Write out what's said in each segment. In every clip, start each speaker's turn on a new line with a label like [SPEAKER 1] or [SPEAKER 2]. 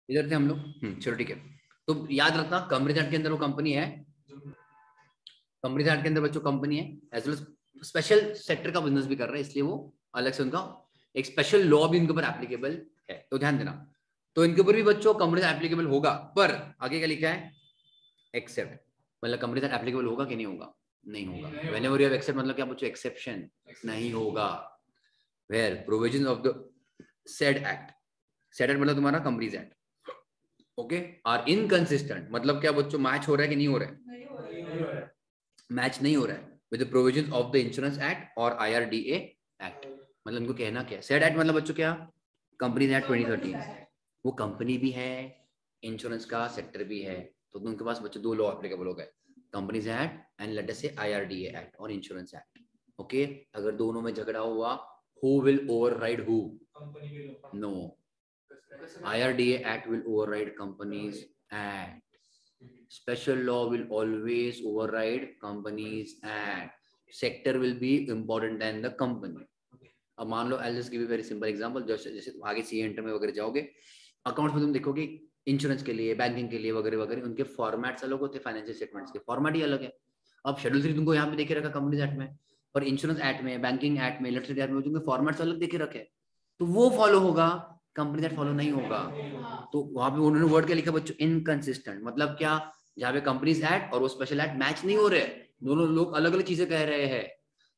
[SPEAKER 1] इधर थे हम लोग। चलो ठीक है। तो याद रखना कंपनी एक्ट के अंदर वो कंपनी है, कंपनी एक्ट के अंदर बच्चों कंपनी है, एज वेल स्पेशल सेक्टर का बिजनेस भी कर रहे हैं, इसलिए वो अलग से उनका एक स्पेशल लॉ भी उनके ऊपर एप्लीकेबल है, तो ध्यान देना। तो इनके ऊपर भी बच्चों कंपनी एप्लीकेबल होगा, पर आगे क्या लिखा है, एक्सेप्ट, मतलब कंपनी एप्लीकेबल होगा कि नहीं होगा, नहीं होगा। व्हेनेवर यू हैव एक्सेप्ट मतलब क्या बच्चों, एक्सेप्शन नहीं होगा। Where provision of the said act, said act मतलब तुम्हारा companies act, okay, are inconsistent मतलब क्या बच्चों, मैच हो रहा है कि नहीं हो रहा है, मैच नहीं हो रहा है with the provisions of the insurance act और IRDA एक्ट। मतलब इनको कहना क्या है, सेड एक्ट मतलब बच्चों क्या, कंपनीज एक्ट 2013, वो कंपनी भी है, इंश्योरेंस का सेक्टर भी है, तो उनके पास बच्चों दो लॉ एप्लीकेबल हो गए, companies act and let us say IRDA act और इंश्योरेंस एक्ट, ओके। अगर दोनों में झगड़ा हुआ, who will override who, no, IRDA Act will override Companies Act. Special law will always override Companies Act. Sector will be important than the company. अब मान लो, I'll just give you a very simple example. जैसे आगे CA inter में वगैरह जाओगे, accounts में तुम देखोगे इंश्योरेंस के लिए, बैंकिंग के लिए वगैरह वगैरह, उनके फॉर्मेट्स अलग होते हैं, फाइनेंशियल स्टेटमेंट्स के फॉर्मेट ही अलग है। अब शेड्यूल 3 तुमको यहाँ पे देखे रखा कंपनीज एक्ट में, और इंश्योरेंस एक्ट में, बैंकिंग एक्ट में, इलेक्ट्रिसिटी एक्ट में तुमको फॉर्मेट्स अलग देखे रखे, तो वो फॉलो होगा, कंपनी एक्ट फॉलो नहीं होगा। तो वहां पे उन्होंने वर्ड क्या लिखा बच्चों, इनकंसिस्टेंट, मतलब क्या, जहाँ पे कंपनीज एक्ट और वो स्पेशल एक्ट मैच नहीं हो रहे, दोनों लोग अलग अलग चीजें कह रहे हैं,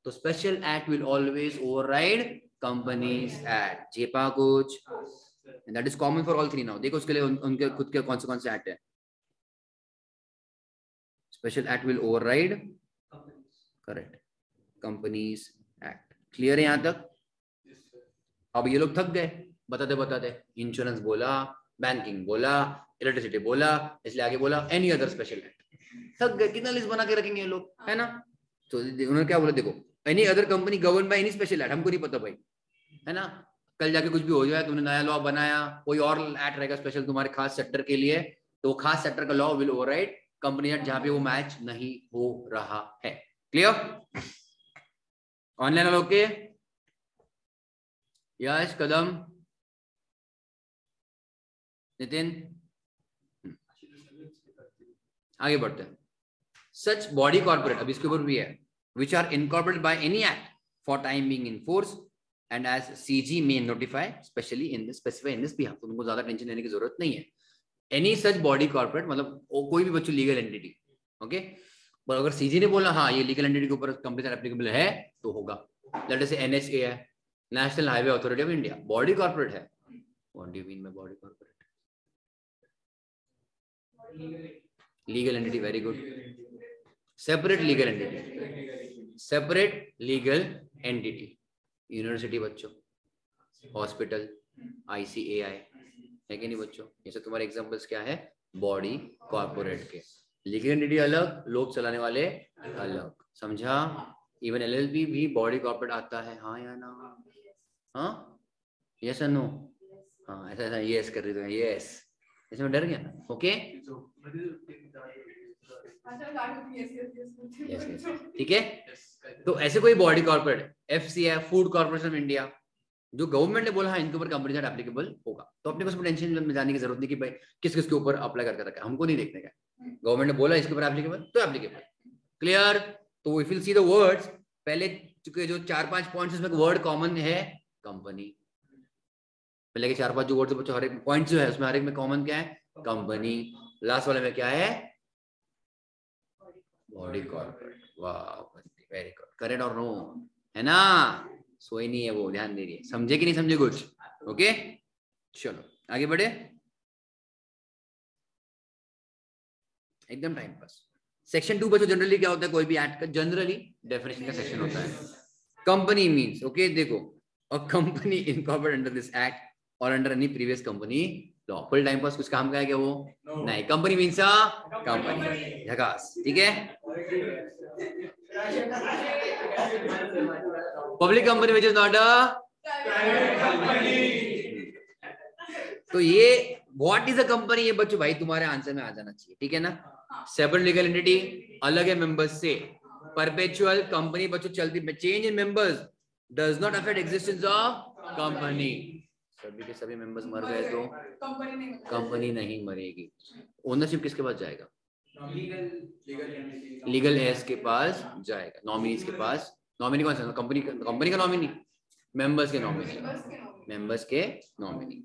[SPEAKER 1] तो special act will always override companies act. जेपा कुछ, that is common for all three now. देखो उसके लिए उनके खुद के कौन से एक्ट है, special act will override, correct, companies act. Clear है यहां तक? अब ये लोग थक गए बताते बताते, इंश्योरेंस बोला, बैंकिंग बोला, इलेक्ट्रिसिटी बोला, इसलिए आगे बोला एनी अदर स्पेशल एक्ट। थक गए, कितना लिस्ट बना के रखेंगे ये लोग, है ना। तो उन्होंने क्या बोला, देखो any other company govern by any special act, हमको नहीं पता भाई, है ना, कल जाके कुछ भी हो जाए, तुमने नया लॉ बनाया, कोई और एक्ट रहेगा स्पेशल तुम्हारे खास सेक्टर के लिए, तो खास सेक्टर का law will override company act जहां पे वो मैच नहीं हो रहा है। Clear? Online okay? Yash Kadam, Nitin, आगे बढ़ते हैं। सच बॉडी कॉर्पोरेट, अब इसके ऊपर भी है, which are incorporated by any act for time being in force and as CG may notify specially in this, specify in this behalf, तो तुमको ज्यादा टेंशन लेने की जरूरत नहीं है। एनी सच बॉडी कॉर्पोरेट मतलब कोई भी बच्चों लीगल एंटिटी, ओके, पर अगर CG ने बोला हाँ ये लीगल एंटिटी के ऊपर कंपनी एप्लीकेबल है तो होगा। लेट अस से NHA है, national highway authority of India, body corporate है। What do you mean by body corporate? Legal entity, very good, separate legal entity, separate legal entity. University बच्चों, hospital, ICAI है कि नहीं बच्चों, ये सब तुम्हारे एग्जांपल्स क्या है, बॉडी कॉर्पोरेट के। लीगल एंटिटी अलग, लोग चलाने वाले अलग, समझा। इवन LLP भी बॉडी कॉर्पोरेट आता है, हाँ या ना, हाँ, यस और नो, हाँ ऐसा ऐसा यस कर रही हो, यस, इसमें डर गया, ओके, ठीक है। तो ऐसे कोई body corporate, FCI, food corporation of India, जो गवर्नमेंट ने बोला हाँ इनके ऊपर कंपनी एक्ट एप्लीकेबल होगा, तो अपने को उसमें टेंशन में जाने की जरूरत नहीं कि भाई किस किस के ऊपर अप्लाई करके रखा है, हमको नहीं देखने का, गवर्नमेंट ने बोला इसके ऊपर एप्लीकेबल तो एप्लीकेबल। क्लियर? तो if you see the words, पहले चुके जो 4-5 पॉइंट्स, इसमें वर्ड कॉमन है कंपनी, पहले के 4-5 जो वर्ड्स बच्चों, हर एक पॉइंट जो है उसमें हर एक में कॉमन क्या है, कंपनी, लास्ट वाले में क्या है, बॉडी कॉर्पोरेट। वाह, वेरी गुड, करेक्ट और नो, है ना, सोई नहीं है वो, ध्यान दे रही है, समझे कि नहीं समझे कुछ, ओके। चलो आगे बढ़े, एकदम टाइम पास। सेक्शन 2 बच्चों जनरली क्या होता है, कोई भी एक्ट का जनरली डेफिनेशन का सेक्शन होता है। कंपनी मींस, ओके देखो, a company incorporated under this act or under any previous company law. Full time pass कुछ काम का है क्या वो? नहीं, कंपनी मींस अ कंपनी, झकास, ठीक है। Public company which is not a, तो ये व्हाट इज अ कंपनी, ये बच्चों भाई तुम्हारे आंसर में आ जाना चाहिए, ठीक है ना। सेपरेट लीगल एंटिटी, अलग है मेंबर्स से। परपेचुअल कंपनी बच्चों चलती, change in members does not affect existence of company. सभी के सभी मेंबर्स मर गए तो कंपनी नहीं मरेगी। ओनरशिप किसके पास जाएगा? लीगल एस के पास जाएगा, नॉमिनीज के पास। नॉमिनी कौन सा? कंपनी का नॉमिनी, मेंबर्स के नॉमिनी, मेंबर्स के नॉमिनी।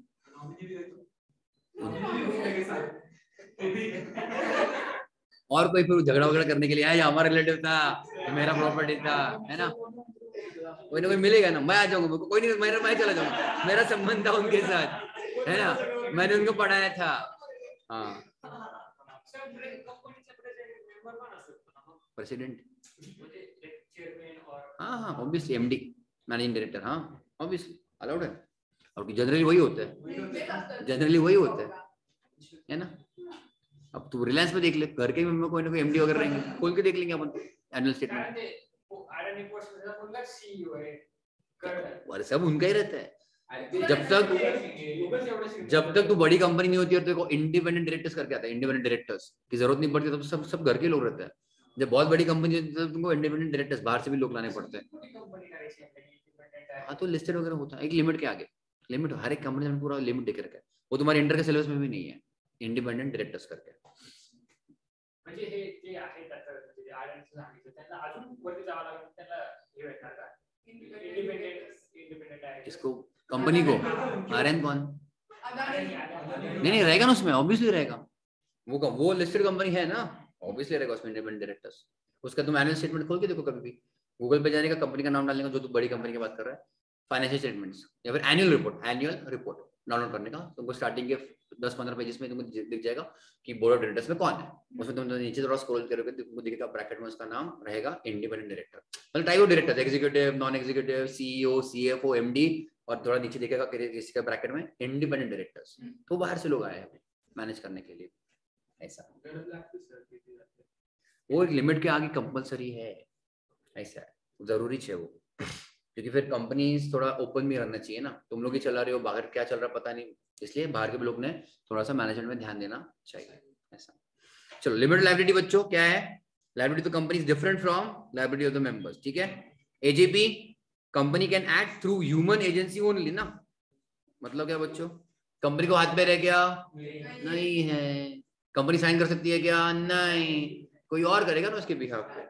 [SPEAKER 1] और कोई फिर झगड़ा वगड़ा करने के लिए आया, हमारा रिलेटिव था, मेरा प्रॉपर्टी था, है ना, कोई ना कोई मिलेगा ना, मैं आ जाऊंगा, कोई नहीं, मैं चला जाऊंगा, मेरा संबंध था उनके साथ, है ना, मैंने उनको पढ़ाया था। हाँ, प्रेसिडेंट, हाँ हाँ ऑब्वियसली, एमडी, मैनेजिंग डायरेक्टर, हाँ ऑब्वियसली अलाउड है। और जनरली वही होता है, जनरली वही होता है ना। अब तू रिलायंस में देख ले, घर के में कोई ना कोई एमडी वगैरह रहेंगे, खोल के देख लेंगे अपन एनुअल स्टेटमेंट, और सब उनका ही रहता है। जब तक तू बड़ी कंपनी नहीं होती और तेरे को इंडिपेंडेंट डायरेक्टर्स करके आता है, इंडिपेंडेंट डायरेक्टर्स की जरूरत नहीं पड़ती, तब सब घर के लोग रहते हैं। जब बहुत बड़ी कंपनी होती है तो तुमको इंडिपेंडेंट डायरेक्टर्स बाहर से भी लोग लाने पड़ते हैं। हाँ तो लिस्टेड वगैरह होता है, एक लिमिट के आगे, लिमिट हर एक कंपनी में पूरा लिमिट देके रखा है, वो तुम्हारे इंटर के सिलेबस में भी नहीं है, इंडिपेंडेंट डायरेक्टर्स करके।
[SPEAKER 2] म्हणजे हे जे आहे त्याचं म्हणजे आरएनसी सांगितलं त्यांना अजून वरती जावं लागेल, त्यांना हे भेटणार का इंडिपेंडेंट आहे
[SPEAKER 1] इसको, कंपनी को, आरएन कौन? नहीं रहेगा ना उसमें, ऑब्वियसली रहेगा, वो लिस्टेड कंपनी है ना, ऑब्वियसली रहेगा उसमें इंडिपेंडेंट डायरेक्टर्स। उसका तुम एनुअल स्टेटमेंट खोल के देखो, कभी भी गूगल पे जाने का, कंपनी का नाम डालने का, जो तू बड़ी कंपनी की बात कर रहा है, फाइनेंशियल स्टेटमेंट्स या फिर एनुअल रिपोर्ट डाउनलोड करने का, तुमको स्टार्टिंग के 10-15 पेजेस में तुमको दिख जाएगा कि बोर्ड ऑफ डायरेक्टर्स में कौन है। उसमें तुम निचे थोड़ा स्क्रॉल करोगे तो तुमको दिखेगा ब्रैकेट में उसका नाम रहेगा इंडिपेंडेंट डायरेक्टर, मतलब type of director, executive, non executive, CEO, CFO, MD, और थोड़ा नीचे दिखेगा किसी का ब्रैकेट में इंडिपेंडेंट डायरेक्टर्स। तो बाहर से लोग आए हैं मैनेज करने के लिए, ऐसा वो एक लिमिट के आगे कंपलसरी है, ऐसा है, जरूरी है वो, क्योंकि फिर कंपनीज थोड़ा ओपन भी रहना चाहिए ना, तुम लोग ही चला रहे हो, बाहर क्या चल रहा है पता नहीं, इसलिए बाहर के लोग ने थोड़ा सा मैनेजमेंट में ध्यान देना चाहिए, ऐसा। चलो, लिमिटेड लायबिलिटी बच्चों क्या है? लायबिलिटी तो company is different from liability of the members, ठीक है। AJP, company can act through human agency only ना, मतलब क्या बच्चों, कंपनी को हाथ में रह गया नहीं है, कंपनी साइन कर सकती है क्या? नहीं, कोई और करेगा ना उसके बिहाफ पे।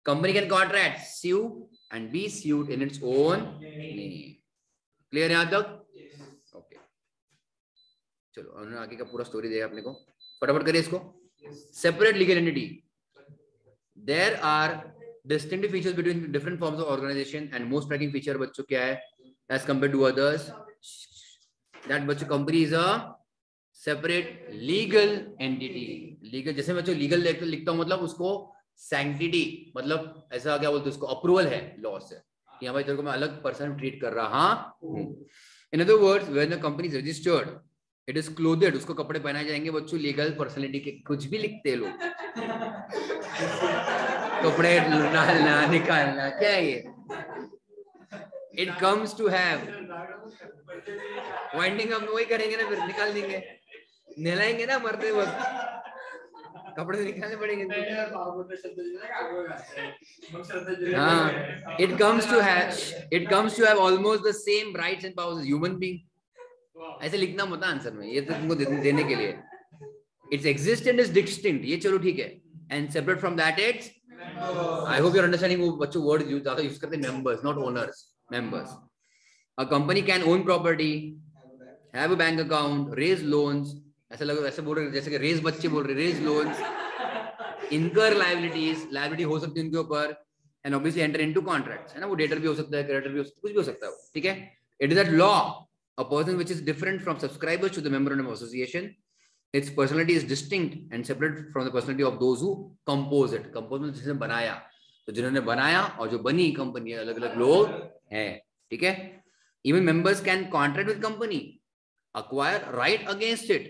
[SPEAKER 1] Company can contract, sue and be sued in its own name. Clear यहाँ तक? Okay. चलो, उन्होंने आगे का पूरा स्टोरी दिया अपने को, फटाफट करिए इसको। Separate legal entity. There are distinctive features between different forms of organization, and most striking feature बच्चों क्या है as compared to others? That बच्चों company is a separate legal entity. Legal, जैसे बच्चों legal लिखता हूँ मतलब उसको सैंक्टिटी, मतलब ऐसा क्या बोलते हैं उसको, अप्रूवल है लॉ से कि हाँ भाई तेरे को मैं अलग पर्सन ट्रीट कर रहा हूँ। In other words, when the company is registered, it is clothed, उसको कपड़े पहनाए जाएंगे बच्चों, लीगल पर्सनैलिटी के, कुछ भी लिखते हैं लोग कपड़े डालना निकालना, क्या है ये? It comes to have, winding up वही करेंगे ना, फिर निकाल देंगे, नहलाएंगे ना मरते वक्त, कपड़े निकालने पड़ेंगे। हाँ, it comes to have almost the same rights and powers as human being. ऐसे लिखना मत आंसर में, ये तो तुमको देने के लिए। Its existence is distinct, ये चलो ठीक है, and separate from that it's, I hope you're understanding वो बच्चों वर्ड ज्यादा यूज करते हैं, members not owners, members. A company can own property, have a bank account, raise loans, ऐसा लगे ऐसे बोल रहे जैसे कि रेज बच्चे बोल रहे, रेज लोन्स, इनकर लायबिलिटीज, लायबिलिटी हो सकती है उनके ऊपर, and obviously enter into contracts, है ना, वो डेटर भी हो सकता है, क्रेडिटर भी हो सकता है, कुछ भी हो सकता है, ठीक है। It is that law, a person which is different from subscribers to the member of association, its personality is distinct and separate from the personality of those who compose it. Compose मतलब जिसने बनाया, तो जिन्होंने बनाया और जो बनी company, अलग अलग लोग हैं, ठीक है। Even members can contract with company, acquire right against it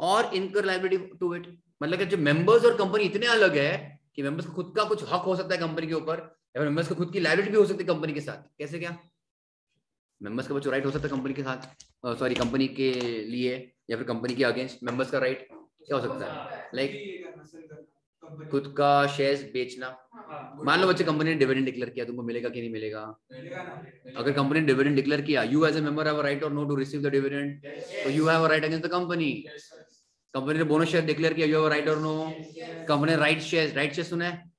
[SPEAKER 1] और incur liability to it, मतलब कि जो मेंबर्स और कंपनी इतने अलग है कि मेंबर्स को खुद का कुछ हक हो सकता है कंपनी के ऊपर, या फिर मेंबर्स को खुद की लायबिलिटी भी हो सकती है कंपनी के साथ। कैसे क्या? मेंबर्स का बच्चों राइट हो सकता है कंपनी के साथ, सॉरी कंपनी के लिए, या फिर कंपनी के अगेंस्ट मेंबर्स का राइट क्या हो सकता है? लाइक खुद का शेयर्स बेचना, मान लो बच्चे कंपनी ने डिविडेंड डिक्लेयर किया, तुमको मिलेगा कि नहीं मिलेगा? अगर कंपनी ने डिविडेंड डिक्लेयर किया, you as a member have a right और no to receive the dividend, तो you have a right against the company. Company ने बोनस शेयर डिक्लेयर किया, यू हैव अ राइट और नो। कंपनी ने right share सुना है?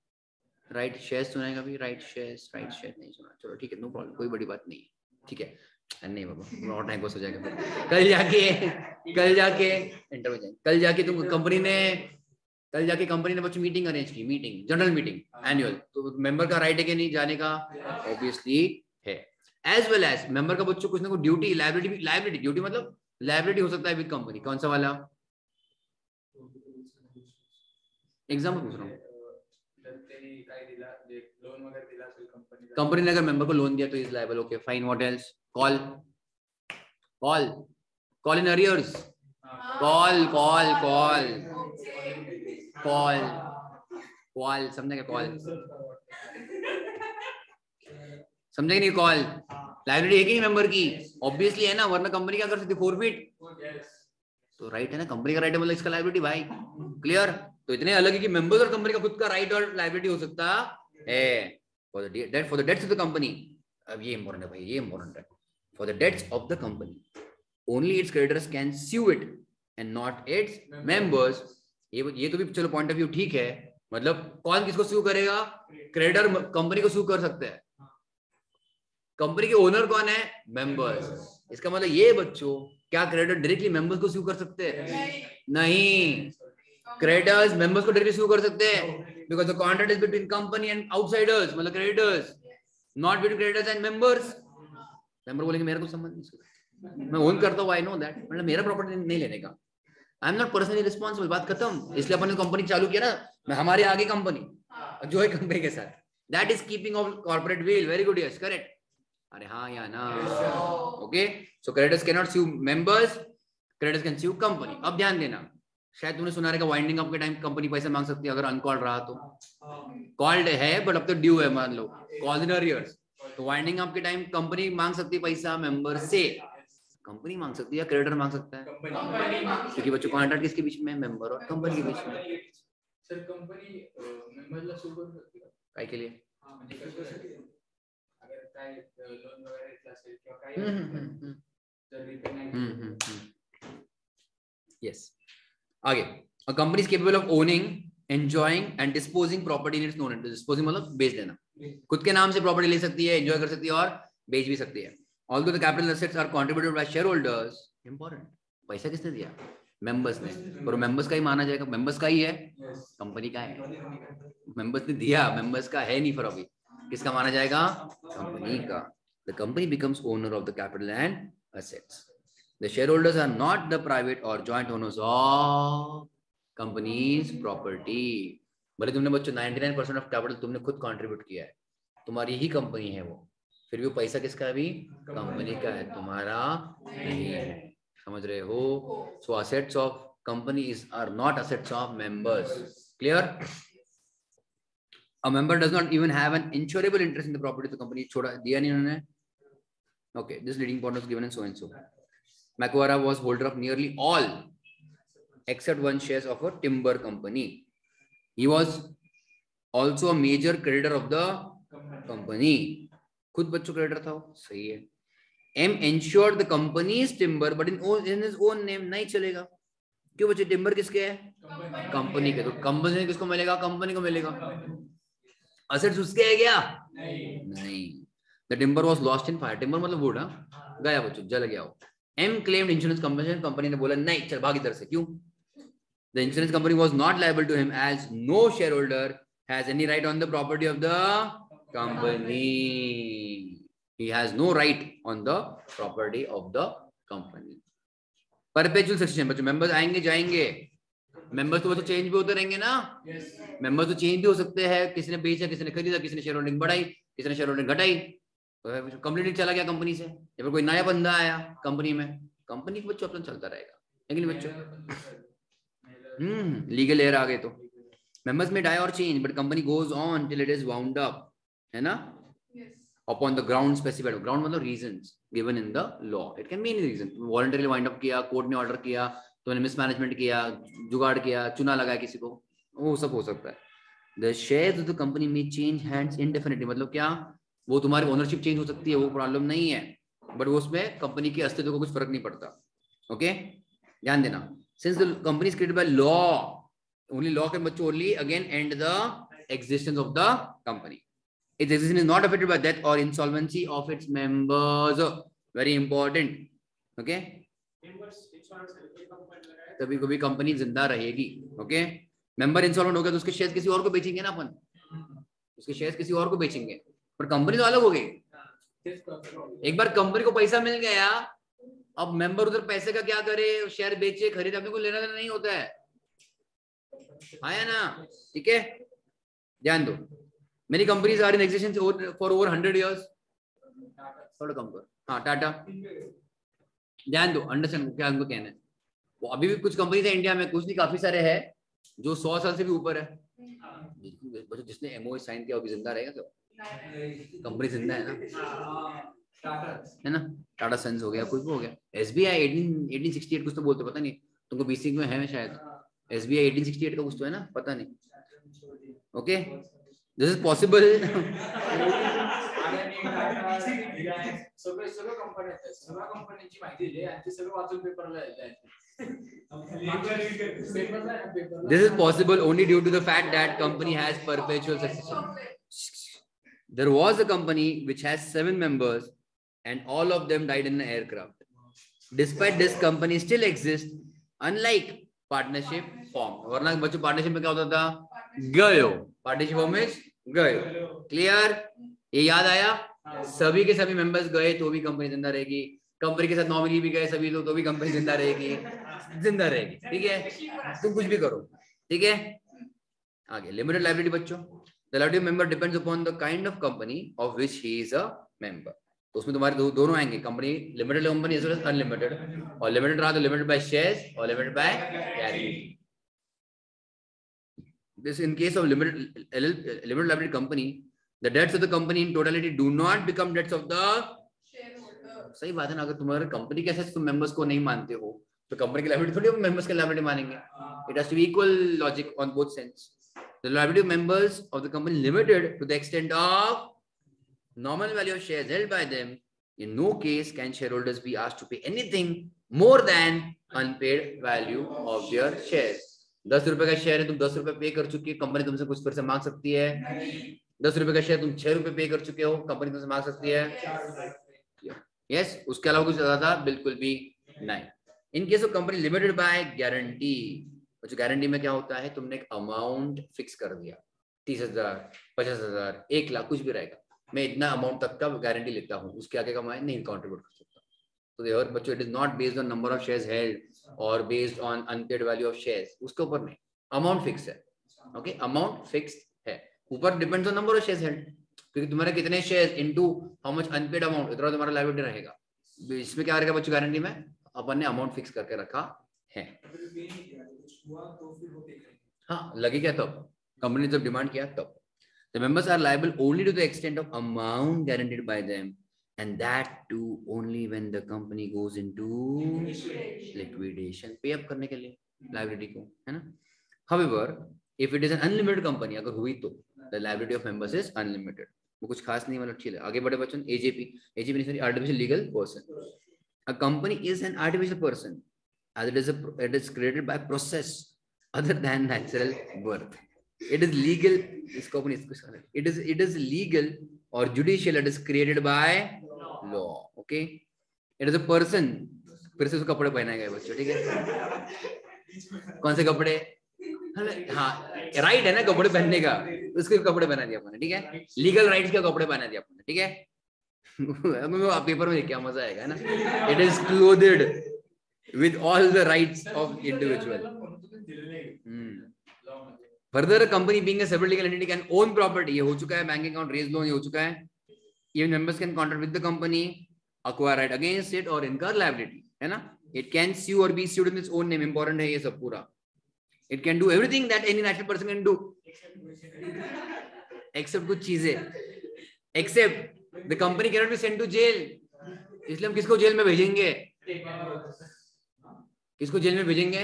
[SPEAKER 1] Right share सुना है कभी? राइट शेयर नहीं सुना, चलो ठीक है, नो प्रॉब्लम, कोई बड़ी बात नहीं है, ठीक है। नहीं बाबा, और टाइम पास हो जाएगा फिर। कल जाके इंटर में जाएंगे। कल जाके कंपनी ने बच्चों मीटिंग अरेंज की, मीटिंग, जनरल मीटिंग, एनुअल, तो मेंबर का राइट है कि नहीं जाने का? ऑब्वियसली है। एज वेल एज मेंबर का बच्चों कुछ ना कुछ ड्यूटी, लाइबिलिटी ड्यूटी मतलब लाइबिलिटी हो सकता है विद कंपनी। कौन सा वाला एग्जाम्पल पूछ रहा हूँ? कंपनी ने अगर मेंबर को लोन दिया तो is liable, okay fine. What else? Call in arrears, call समझे क्या? कॉल समझे नहीं? कॉल लाइबिलिटी है कि नहीं मेंबर की? ऑब्वियसली है ना, वरना कंपनी क्या कर सकती? फोरफिट। तो राइट है ना, कंपनी का राइट है मतलब इसका लाइबिलिटी भाई। क्लियर? तो इतने अलग है कि मेंबर्स और कंपनी का खुद का राइट और लाइबिलिटी हो सकता है। For the debts of the company, अब ये इंपॉर्टेंट है भाई, ये इंपॉर्टेंट है। For the debts of the company only its creditors can sue it and not its members. ये तो भी चलो पॉइंट ऑफ व्यू ठीक है, मतलब कौन किसको sue करेगा? क्रेडिटर कंपनी को sue कर सकते हैं। कंपनी के ओनर कौन है? मेंबर्स। इसका मतलब ये बच्चों, क्या क्रेडिटर डायरेक्टली मेंबर्स को sue कर सकते हैं? नहीं। क्रेडिटर्स मेंबर्स को डायरेक्टली sue कर सकते हैं because the contract is between company and outsiders, मतलब creditors, not between creditors and members. Member बोलेंगे मेरा कुछ संबंध नहीं, मैं ओन करता हूँ, आई नो दैट, मतलब मेरा प्रॉपर्टी नहीं लेने का, I am not personally responsible, बात खत्म। इसलिए अपन ने कंपनी चालू किया ना, हमारे आगे कंपनी जो है कंपनी के साथ, that is keeping of corporate will. Very good, yes correct. अरे हाँ या ना? Okay, so creditors can not sue members, creditors can sue company. अब ध्यान देना, शायद तुमने सुना रहेगा वाइंडिंग अप के टाइम कंपनी पैसा मांग सकती है अगर अनकॉल्ड रहा तो। कॉल्ड है बट अब तो ड्यू है, मान लो कॉल्ड इन अरियर्स, तो वाइंडिंग अप के टाइम कंपनी मांग सकती है पैसा मेंबर से। कंपनी मांग सकती है या क्रेडिटर मांग सकता है? क्योंकि बच्चों कॉन्ट्रैक्ट किसके बीच में? मेंबर और कंपनी के बीच में।
[SPEAKER 2] सर कंपनी मेंबरला sue करू शकते का?
[SPEAKER 1] काय के लिए?
[SPEAKER 2] म्हणजे कशासाठी? अगर काय लोन वगैरे घेतला असेल किंवा काही जर रिपे नाही केलं।
[SPEAKER 1] यस, आगे। A company is capable of owning, enjoying and disposing property in its own name. Disposing मतलब बेच देना, खुद के नाम से प्रॉपर्टी ले सकती है, एंजॉय कर सकती है और बेच भी सकती है। Although the capital assets are contributed by shareholders, important, पैसा किसने दिया? मेंबर्स ने। और मेंबर्स का ही माना जाएगा, मेंबर्स का ही है, कंपनी का है। मेंबर्स ने दिया, मेंबर्स का है नहीं, फिर अभी किसका माना जाएगा? कंपनी का। The company becomes owner of the capital and assets. The shareholders are not the private or joint owners of company's property. भले तुमने बच्चों 99% ऑफ कैपिटल तुमने खुद कंट्रीब्यूट किया है, तुम्हारी ही कंपनी है वो, फिर भी वो पैसा किसका है? अभी कंपनी का है, तुम्हारा नहीं है। समझ रहे हो? So assets of companies are not assets of members. Clear? A member does not even have an insurable interest in the property of the company. छोड़ा दिया नहीं उन्होंने। Okay, this leading point was given and so and so. Macquarie was holder of nearly all except one shares of a timber company. He was also a major creditor of the company. खुद बच्चों creditor था वो, सही है। M ensured the company's timber but in his own name, नहीं चलेगा। क्यों बच्चे? टिम्बर किसके है? कंपनी के। तो कंपनी किसको मिलेगा? कंपनी को मिलेगा। असेट्स उसके है क्या? नहीं। The timber was lost in fire. Timber मतलब वुड, गया बच्चों, जल गया वो। M claimed insurance compensation. Company ने बोला नहीं, चल भाग इधर से। क्यों? The insurance company was not liable to him as no shareholder has any right on the property of the company. He has no right on the property of the company. Perpetual succession बच्चों, members आएंगे जाएंगे, members तो change भी होते रहेंगे ना। Members तो change भी हो सकते हैं, किसी ने बेचा, किसी ने खरीदा, किसी ने शेयर होल्डिंग बढ़ाई, किसी ने शेयर होल्डिंग घटाई, कंप्लीटली चला गया कंपनी से, या फिर कोई नया बंदा आया कंपनी में, कंपनी के बच्चों अपना चलता रहेगा। लेकिन बच्चों लीगल एयर आ गए तो मेंबर्स में डाई और change but company goes on till it is wound up, है ना, upon the ground specified. ground मतलब reasons given in the law. It can be any reason. voluntarily wind up किया, court ने order किया, तो मैंने mismanagement किया, जुगाड़ किया, चुना लगाया किसी को, वो सब हो सकता है। The shares of the company may change hands indefinitely. मतलब क्या, वो तुम्हारी ओनरशिप चेंज हो सकती है, वो प्रॉब्लम नहीं है, बट वो उसमें कंपनी के अस्तित्व को कुछ फर्क नहीं पड़ता. ओके, ध्यान देना. Since the company is created by law, only law can only again end the existence of the company. Its existence is not affected by death or insolvency of its members. Very important. Okay. तभी कभी company जिंदा रहेगी. Okay, member insolvent हो गया तो उसके share किसी और को बेचेंगे ना अपन, उसके शेयर किसी और को बेचेंगे, पर कंपनी तो अलग हो गई. एक बार कंपनी को पैसा मिल गया, अब मेंबर उधर पैसे का क्या करे, शेयर बेचे खरीदे, अपने को लेना देना नहीं होता है. आया ना? ठीक है, ध्यान दो. Many companies are in existence for over 100 years. थोड़ा कम कर. हाँ, टाटा. ध्यान दो, अंडरस्टैंड क्या हमको कहना है. वो अभी भी कुछ कंपनीज है इंडिया में, कुछ नहीं काफी सारे हैं जो 100 साल से भी ऊपर है. जिसने एमओ साइन किया वो भी जिंदा रहेगा. तो कंपनी जिंदा है ना, है ना. टाटा सन्स हो गया, कुछ भी हो गया. एसबीआई 1868 कुछ तो बोलते, पता नहीं तुमको बीसिक में है शायद. एसबीआई 1868 का कुछ तो है ना, पता नहीं. Okay, this is possible.
[SPEAKER 2] सगळं कंपन्यांची माहिती दिली आणि ते सगळं वाचून पेपरला येतात.
[SPEAKER 1] This is possible only due to the fact that company has perpetual succession. There was a company which has 7 members and all of them died in an aircraft. Despite this, company still exists, unlike partnership form. वरना बच्चों partnership में क्या होता था, गयो. Partnership form में गयो. Clear? ये याद आया? सभी के सभी मेंबर्स गए तो भी कंपनी जिंदा रहेगी. कंपनी के साथ नॉमिनी भी गए सभी लोग तो भी कंपनी जिंदा रहेगी. जिंदा रहेगी. ठीक है, तुम कुछ भी करो. ठीक है, आगे लिमिटेड लायबिलिटी बच्चों. The liability member depends upon the kind of company of which he is a member. तो उसमें तुम्हारे दोनों आएंगे, company limited company as well as unlimited. और लिमिटेड रहा तो लिमिटेड बाय शेयर्स और limited by guarantee. This in case of limited liability company, the debts of the company in totality do not become debts of the shareholder. सही बात है ना. अगर तुम्हारे कंपनी के तुम मेंबर्स को नहीं मानते हो तो कंपनी की लायबिलिटी थोड़ी मेंबर्स की लायबिलिटी मानेंगे. It has to be equal logic on both sides. The liability of members of the company limited to the extent of nominal value of shares held by them. In no case can shareholders be asked to pay anything more than unpaid value of their shares. 10 रुपए का share है, तुम 10 रुपए पे कर चुके हो, company तुमसे कुछ फिर से मांग सकती है. 10 रुपए का शेयर तुम 6 रुपए पे कर चुके हो, कंपनी तुमसे मांग सकती है. यस, उसके अलावा कुछ ज्यादा बिल्कुल भी नहीं. इन case of company limited by guarantee. जो गारंटी में क्या होता है, तुमने एक अमाउंट फिक्स कर दिया, 30,000, 50,000, 1 लाख, कुछ भी रहेगा. मैं इतना अमाउंट तक का गारंटी लेता हूँ, उसके आगे का मैं नहीं कॉन्ट्रीब्यूट कर सकता. तो देयर बच्चों, it is not based on number of shares held or based on unpaid value of shares. उसके ऊपर नहीं, अमाउंट फिक्स है. ओके, अमाउंट फिक्स है. ऊपर depends on number of shares held, क्योंकि तुम्हारे कितने shares into how much unpaid amount, इतना तुम्हारा लायबिलिटी रहेगा. इसमें क्या रहेगा बच्चों, गारंटी में अपन ने अमाउंट फिक्स करके रखा है. हाँ, लगे क्या तब, कंपनी जब डिमांड किया तब. The members are liable only to the extent of amount guaranteed by them, and that too only when the company goes into liquidation. Pay up करने के लिए liability को, है ना. However, if it is an unlimited company, अगर हुई तो the liability of members is unlimited. वो कुछ खास नहीं, मतलब ठीक है. आगे बढ़े बच्चों. AJP means artificial legal person. A company is an artificial person as it is created by process other than natural birth. It is legal. It is legal or judicial. It is created by law. Okay. It is a person. फिर से उसको कपड़े पहनाए गए बच्चों. ठीक है, कौन से कपड़े? हाँ, राइट है ना कपड़े पहनने का, उसके कपड़े पहना दिया अपने. ठीक है, लीगल राइट्स के कपड़े पहना दिया अपने. ठीक है, पेपर में क्या मजा आएगा ना. It is clothed with all the rights of individual. Further, company being a separate legal entity can own property. ये हो चुका है, बैंक अकाउंट, रेज लोन, ये हो चुका है. Even members can contract with the company, acquire right against it or incur liability, है ना. It can sue or be sued in its own name. Important है ये सब पूरा. It can do everything that any natural person can do, except कुछ चीजें. Except the company cannot be sent to jail. इसलिए हम किसको जेल में भेजेंगे? किसको जेल में भेजेंगे?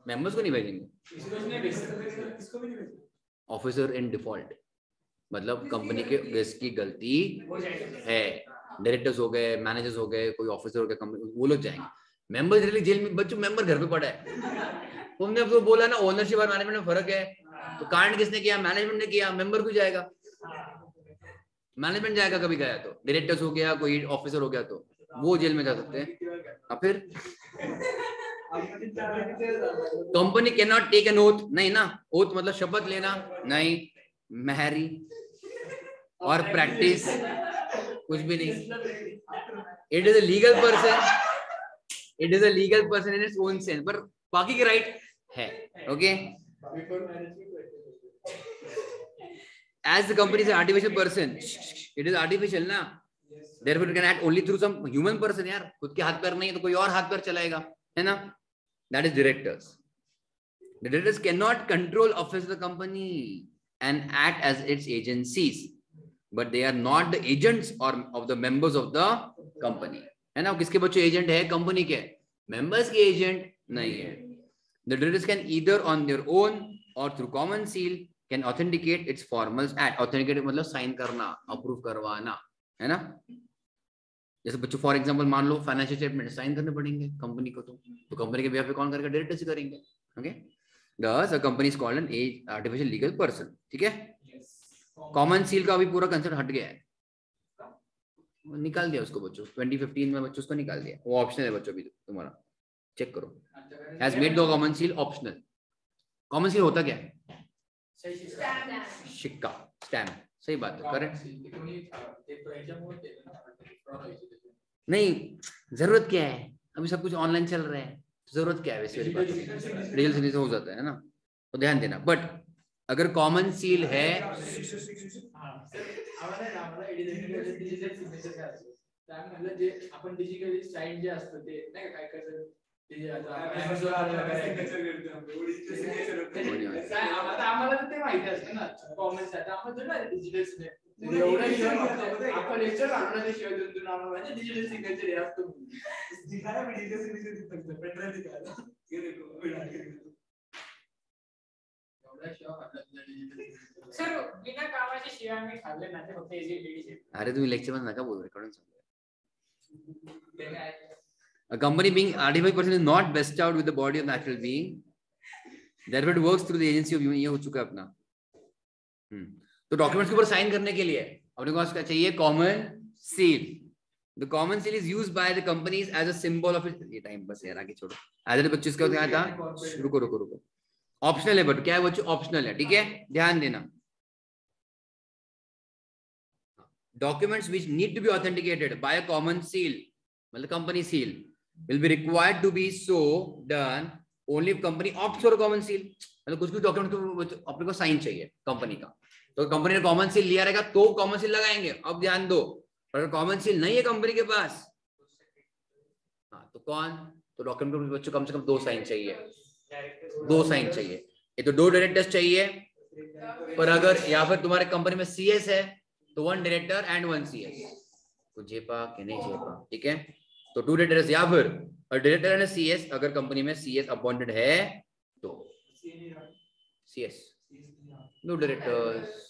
[SPEAKER 1] मेंबर्स को नहीं भेजेंगे. ऑफिसर इन डिफॉल्ट, मतलब कंपनी के जिसकी गलती है, डायरेक्टर्स हो गए, मैनेजर्स हो गए, कोई ऑफिसर हो गया कंपनी, वो लोग जाएंगे। मेंबर डायरेक्टली जेल में, बच्चों मेंबर घर पे पड़ा है। तुमने अब तो बोला ना ओनरशिप और मैनेजमेंट में फर्क है, तो कांड किसने किया? मैनेजमेंट ने किया। मेंबर क्यों जाएगा? मैनेजमेंट जाएगा कभी गया तो, डायरेक्टर्स हो गया, कोई ऑफिसर हो गया तो वो जेल में जा सकते हैं। अब फिर company cannot take an oath, नहीं ना, ओथ मतलब शपथ लेना नहीं, महरी और प्रैक्टिस कुछ भी नहीं। It is a legal person, it is a legal person in its own sense, पर बाकी के राइट है। Okay, as the company is an artificial person, it is artificial ना, therefore it can act only through some human person। यार खुद के हाथ पैर नहीं है तो कोई और हाथ पैर चलाएगा, है ना? That is directors. The directors cannot control affairs of the company and act as its agencies, but they are not the agents or of the members of the company, है ना? किसके बच्चे एजेंट है? कंपनी के, members के agent नहीं है। The directors can either on their own or through common seal can authenticate its formals act। authenticate मतलब साइन करना, अप्रूव करवाना, है ना? जैसे बच्चों फॉर एग्जांपल मान लो फाइनेंशियल स्टेटमेंट साइन करने पड़ेंगे कंपनी को, तो कंपनी के बिहाफ पे कौन करेगा? डायरेक्टर्स करेंगे। Okay, thus a company is called an artificial legal person। ठीक है, कॉमन सील का अभी पूरा कंसेप्ट हट गया है, निकाल दिया उसको बच्चों, 2015 में बच्चों उसको निकाल दिया, वो ऑप्शनल है बच्चों, अभी तुम्हारा चेक करो, has made the common seal optional. Common seal होता क्या है? सिक्का, स्टैम्प, सही बात है, करेक्ट। नहीं, जरूरत क्या है? अभी सब कुछ ऑनलाइन चल रहा है, जरूरत क्या है? वैसे डिजिटल सिग्नेचर हो जाता है ना, तो ध्यान देना। बट अगर कॉमन सील है,
[SPEAKER 2] जे आपण डिजिटली साइन जे असतं ते नाही का, काय करतात आम्हाला ते माहिती असतं ना, कॉमेंट्स आम्हाला डिजिटल आपण लेक्चर आणलं शिवाय दोन आम्हाला डिजिटल सिग्नेचर हे असतं सर, बिना कामाच्या शिवाय मी खाल्ले ना, ते फक्त एजी।
[SPEAKER 1] अरे तुम्ही लेक्चर मध्ये नका बोलू, रेकॉर्डिंग चालू आहे। A company being artificial person is not bestowed with the body of natural being, therefore it works through the agency of human। ये हो चुका है अपना। तो डॉक्यूमेंट्स के ऊपर साइन करने के लिए अपने को क्या चाहिए? Common seal. The common seal is used by the companies as a symbol of it। ये टाइम बस यार, आगे छोड़ो। आज के बच्चों इसका क्या था? रुको रुको रुको, ऑप्शनल है, बट क्या है बच्चों? ऑप्शनल है, ठीक है, ध्यान देना। Documents which need to be authenticated by a common seal, मतलब company seal, will be required to be so done only if company opts for a common seal। मतलब कुछ भी डॉक्यूमेंट को अपने को साइन चाहिए कंपनी का, तो कंपनी ने कॉमन सील लिया रहेगा तो कॉमन सील लगाएंगे। अब ध्यान दो, अगर कॉमन सील नहीं है कंपनी के पास, हाँ तो कौन? तो डॉक्यूमेंट में बच्चों कम से कम 2 साइन चाहिए, 2 साइन चाहिए। ये तो 2 डायरेक्टर्स चाहिए, पर अगर या फिर तुम्हारे कंपनी में सीएस है तो 1 डायरेक्टर एंड 1 सीएस, तो जेपा के नहीं जेपा, ठीक है? तो 2 डायरेक्टर्स या फिर डायरेक्टर एंड सीएस, अगर कंपनी में सीएस अपॉइंटेड है तो सीएस, 2 डायरेक्टर्स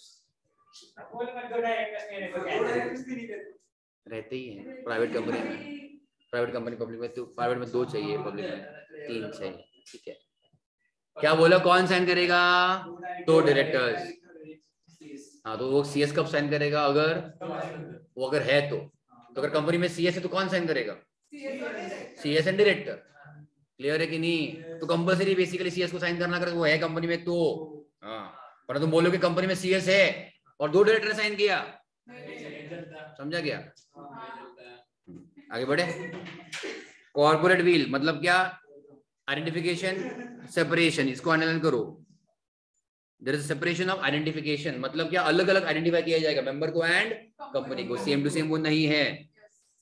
[SPEAKER 1] रहते ही हैं प्राइवेट कंपनी में। प्राइवेट कंपनी, पब्लिक में तो प्राइवेट में 2 चाहिए, पब्लिक में 3 चाहिए, ठीक है? क्या बोला? कौन साइन करेगा? 2 डायरेक्टर्स। हाँ, तो वो सीएस कब साइन करेगा? अगर वो अगर है तो अगर कंपनी में सीएस है तो कौन साइन करेगा? CS and director. क्लियर है कि नहीं? तो कंपलसरी बेसिकली सीएस को साइन करना, अगर वो है कंपनी में तो। हाँ, पर तुम बोलो कि कंपनी में सीएस है और 2 डायरेक्टर साइन किया, समझा गया? आगे बढ़े। कॉर्पोरेट व्हील मतलब क्या? आइडेंटिफिकेशन सेपरेशन, इसको अंडरलाइन करो। There is separation of identification, मतलब क्या? अलग अलग आइडेंटिफाई किया जाएगा मेंबर को एंड कंपनी को, सेम टू सेम वो नहीं है।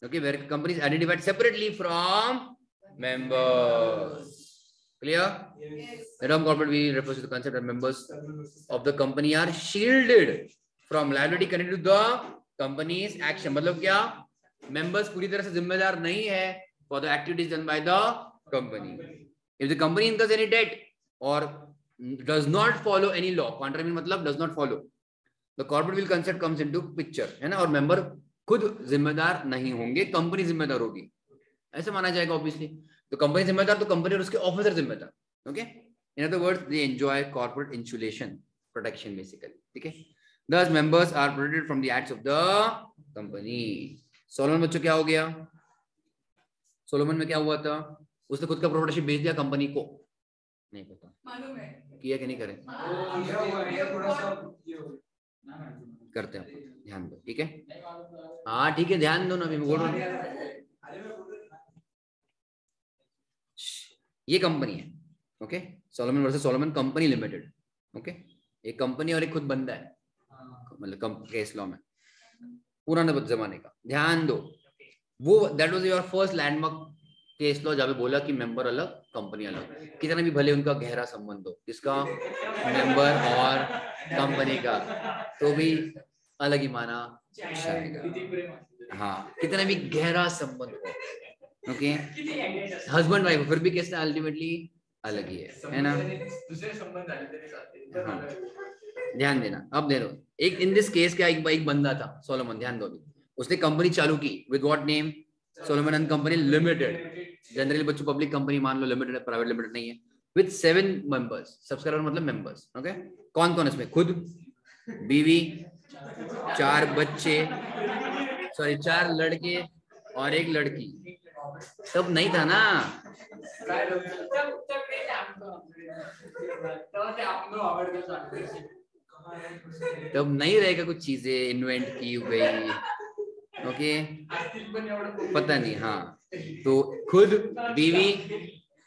[SPEAKER 1] Okay, where company is identified separately from members. Clear? The term corporate veil refers to the concept that members of the company are shielded from liability connected to the company's action। मतलब क्या? Members पूरी तरह से जिम्मेदार नहीं है for the activities done by the company। If the company incurs any debt or does not follow any law, contra mean मतलब does not follow, the corporate veil concept comes into picture, है ना, और member खुद जिम्मेदार नहीं होंगे, company जिम्मेदार होगी, ऐसे माना जाएगा ऑब्वियसली। तो कंपनी जिम्मेदार तो कंपनी और उसके ऑफिसर जिम्मेदार, ओके। In other words they enjoy corporate insulation protection basically, ठीक है। Thus members are protected from the acts of the company. Solomon बच्चों क्या हो गया, सोलोमन में क्या हुआ था, उसने खुद का प्रोप्राइटरशिप बेच दिया कंपनी को, नहीं पता
[SPEAKER 2] मालूम है
[SPEAKER 1] किया कि नहीं करें, करते हैं, ध्यान दो, ठीक है। हाँ ठीक है, ध्यान दो ना, अभी मैं बोल रहा हूँ। ये कंपनी है, okay, Solomon versus Solomon company limited, okay. एक कंपनी और एक खुद बंदा है, मतलब केस लॉ में पुराने जमाने का, ध्यान दो। वो that was your first landmark case law, जहाँ पे बोला कि मेंबर अलग कंपनी अलग, कितना भी भले उनका गहरा संबंध हो, किसका, मेंबर और कंपनी का, तो भी अलग ही माना जाएगा। हाँ, कितना भी गहरा संबंध हो, ओके, हस्बैंड वाइफ फिर भी कैसे अल्टीमेटली अलग ही है ना,
[SPEAKER 2] दूसरे संबंध
[SPEAKER 1] हाँ, ध्यान देना। अब दे दो एक, इन दिस केस क्या, एक बंदा था सोलोमन, ध्यान दो, उसने कंपनी चालू की with what name, Solomon and company limited. Generally बच्चों पब्लिक कंपनी मान लो, लिमिटेड है, प्राइवेट लिमिटेड नहीं है। विद 7 मेंबर्स, सब्सक्राइबर मतलब मेंबर्स, ओके। कौन कौन इसमें, खुद, बीवी, 4 बच्चे, सॉरी 4 लड़के और 1 लड़की। तब नहीं था ना, तब नहीं रहेगा, कुछ चीजें इन्वेंट की गई, ओके, पता नहीं, हाँ। तो खुद, बीवी,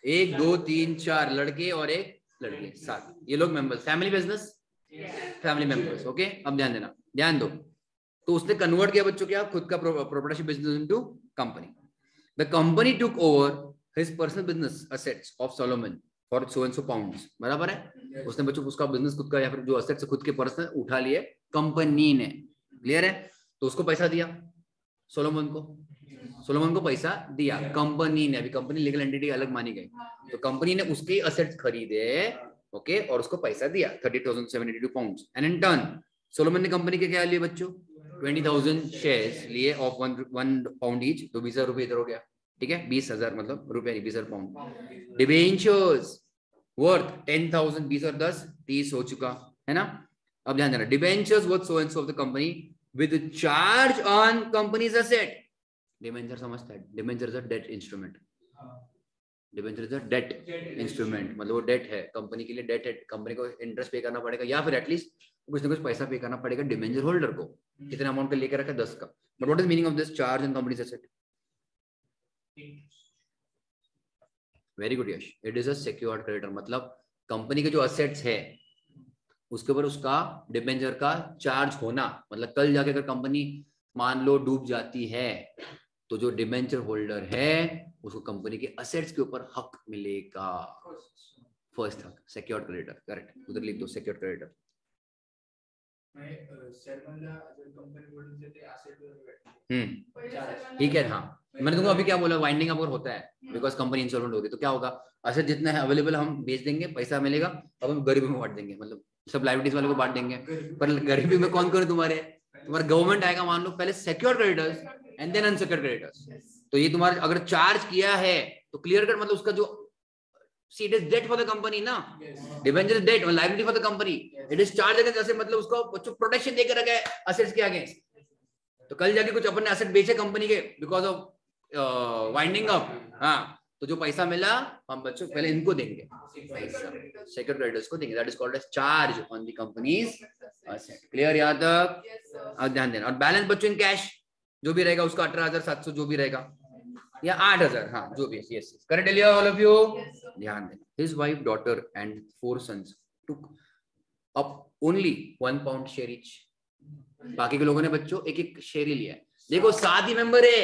[SPEAKER 1] 1 2 3 4 लड़के और 1 लड़की, 7, ये लोग members, family business, family members, okay. अब ध्यान देना, ध्यान दो। तो उसने कन्वर्ट किया बच्चों क्या, खुद का proprietorship business into company. The company took over his personal business assets of Solomon for so and so pounds, बराबर है। उसने बच्चों उसका बिजनेस खुद का या फिर जो असेट्स खुद के पर्सनल उठा लिए कंपनी ने, क्लियर है। तो उसको पैसा दिया, सोलोमन को पैसा दिया कंपनी ने, अभी कंपनी लीगल एंटिटी अलग मानी गई, तो कंपनी ने उसके असेट्स खरीदे, ओके, और उसको पैसा दिया 30,782 pounds. And in turn Solomon ने कंपनी के क्या लिए बच्चों, 20,000 शेयर्स लिए ऑफ 1 पाउंड ईच, तो 20,000 रुपए इधर हो गया, ठीक है, 20,000 मतलब रुपए नहीं, 20,000 पाउंड। डिबेंचर्स वर्थ 10,000, 20 और 10 30 हो चुका है ना। अब ध्यान देना, debentures worth so and so of the company with charge on companies asset. Debenture समझता है, debenture is a debt instrument, debenture is a debt instrument, मतलब वो डेट है, कंपनी के लिए डेट है, कंपनी को इंटरेस्ट पे करना पड़ेगा या फिर एटलीस्ट कुछ ना कुछ पैसा पे करना पड़ेगा डिबेंचर होल्डर को। कितना अमाउंट का लेकर रखा, 10 का। But what is meaning of this charge on companies asset? Very good Yash, it is a secured creditor, मतलब कंपनी के जो असेट्स है उसके ऊपर उसका डिबेंचर का चार्ज होना, मतलब कल जाके अगर कंपनी मान लो डूब जाती है तो जो डिबेंचर होल्डर है उसको कंपनी के असेट्स के ऊपर हक मिलेगा, फर्स्ट हक, सिक्योर्ड क्रेडिटर, करेक्ट, उधर लिख दो सिक्योर्ड क्रेडिटर। ठीक है, हाँ मैंने तुमको अभी क्या बोला, वाइंडिंग अप होता है बिकॉज कंपनी इंसॉल्वेंट होगी, तो क्या होगा, असेट जितना है अवेलेबल हम बेच देंगे, पैसा मिलेगा, अब हम गरीबी में बांट देंगे, मतलब सब लाइबिलिटीज वाले को बांट देंगे। पर गरीबी में कौन कौन है तुम्हारे गवर्नमेंट आएगा, मान लो पहले secured creditors and then unsecured creditors. तो ये तुम्हारा अगर चार्ज किया है तो क्लियर कट, मतलब उसका जो See, it is debt for the company ना, debenture is debt, liability for the company, it is charge against asset, मतलब उसको बच्चों प्रोटेक्शन देकर रखा है असेट्स के अगेंस्ट। तो कल जाके कुछ अपन ने एसेट बेचे कंपनी के बिकॉज ऑफ वाइंडिंग अप, हाँ, तो जो पैसा मिला हम बच्चों पहले इनको देंगे, पैसा सिक्योर्ड क्रेडिटर्स को देंगे, that is called as charge on the company's asset. Clear याद तक? अब ध्यान देना, और बैलेंस बच्चों इन कैश जो भी रहेगा उसका 18,700 जो भी रहेगा या 8,000, हाँ जो भी, यस करेक्ट लिया ऑल ऑफ यू। ध्यान देना, his wife, daughter and 4 sons took up only 1 pound share each, बाकी के लोगों ने बच्चों एक एक शेयर ही लिया है। देखो 7 ही मेंबर है,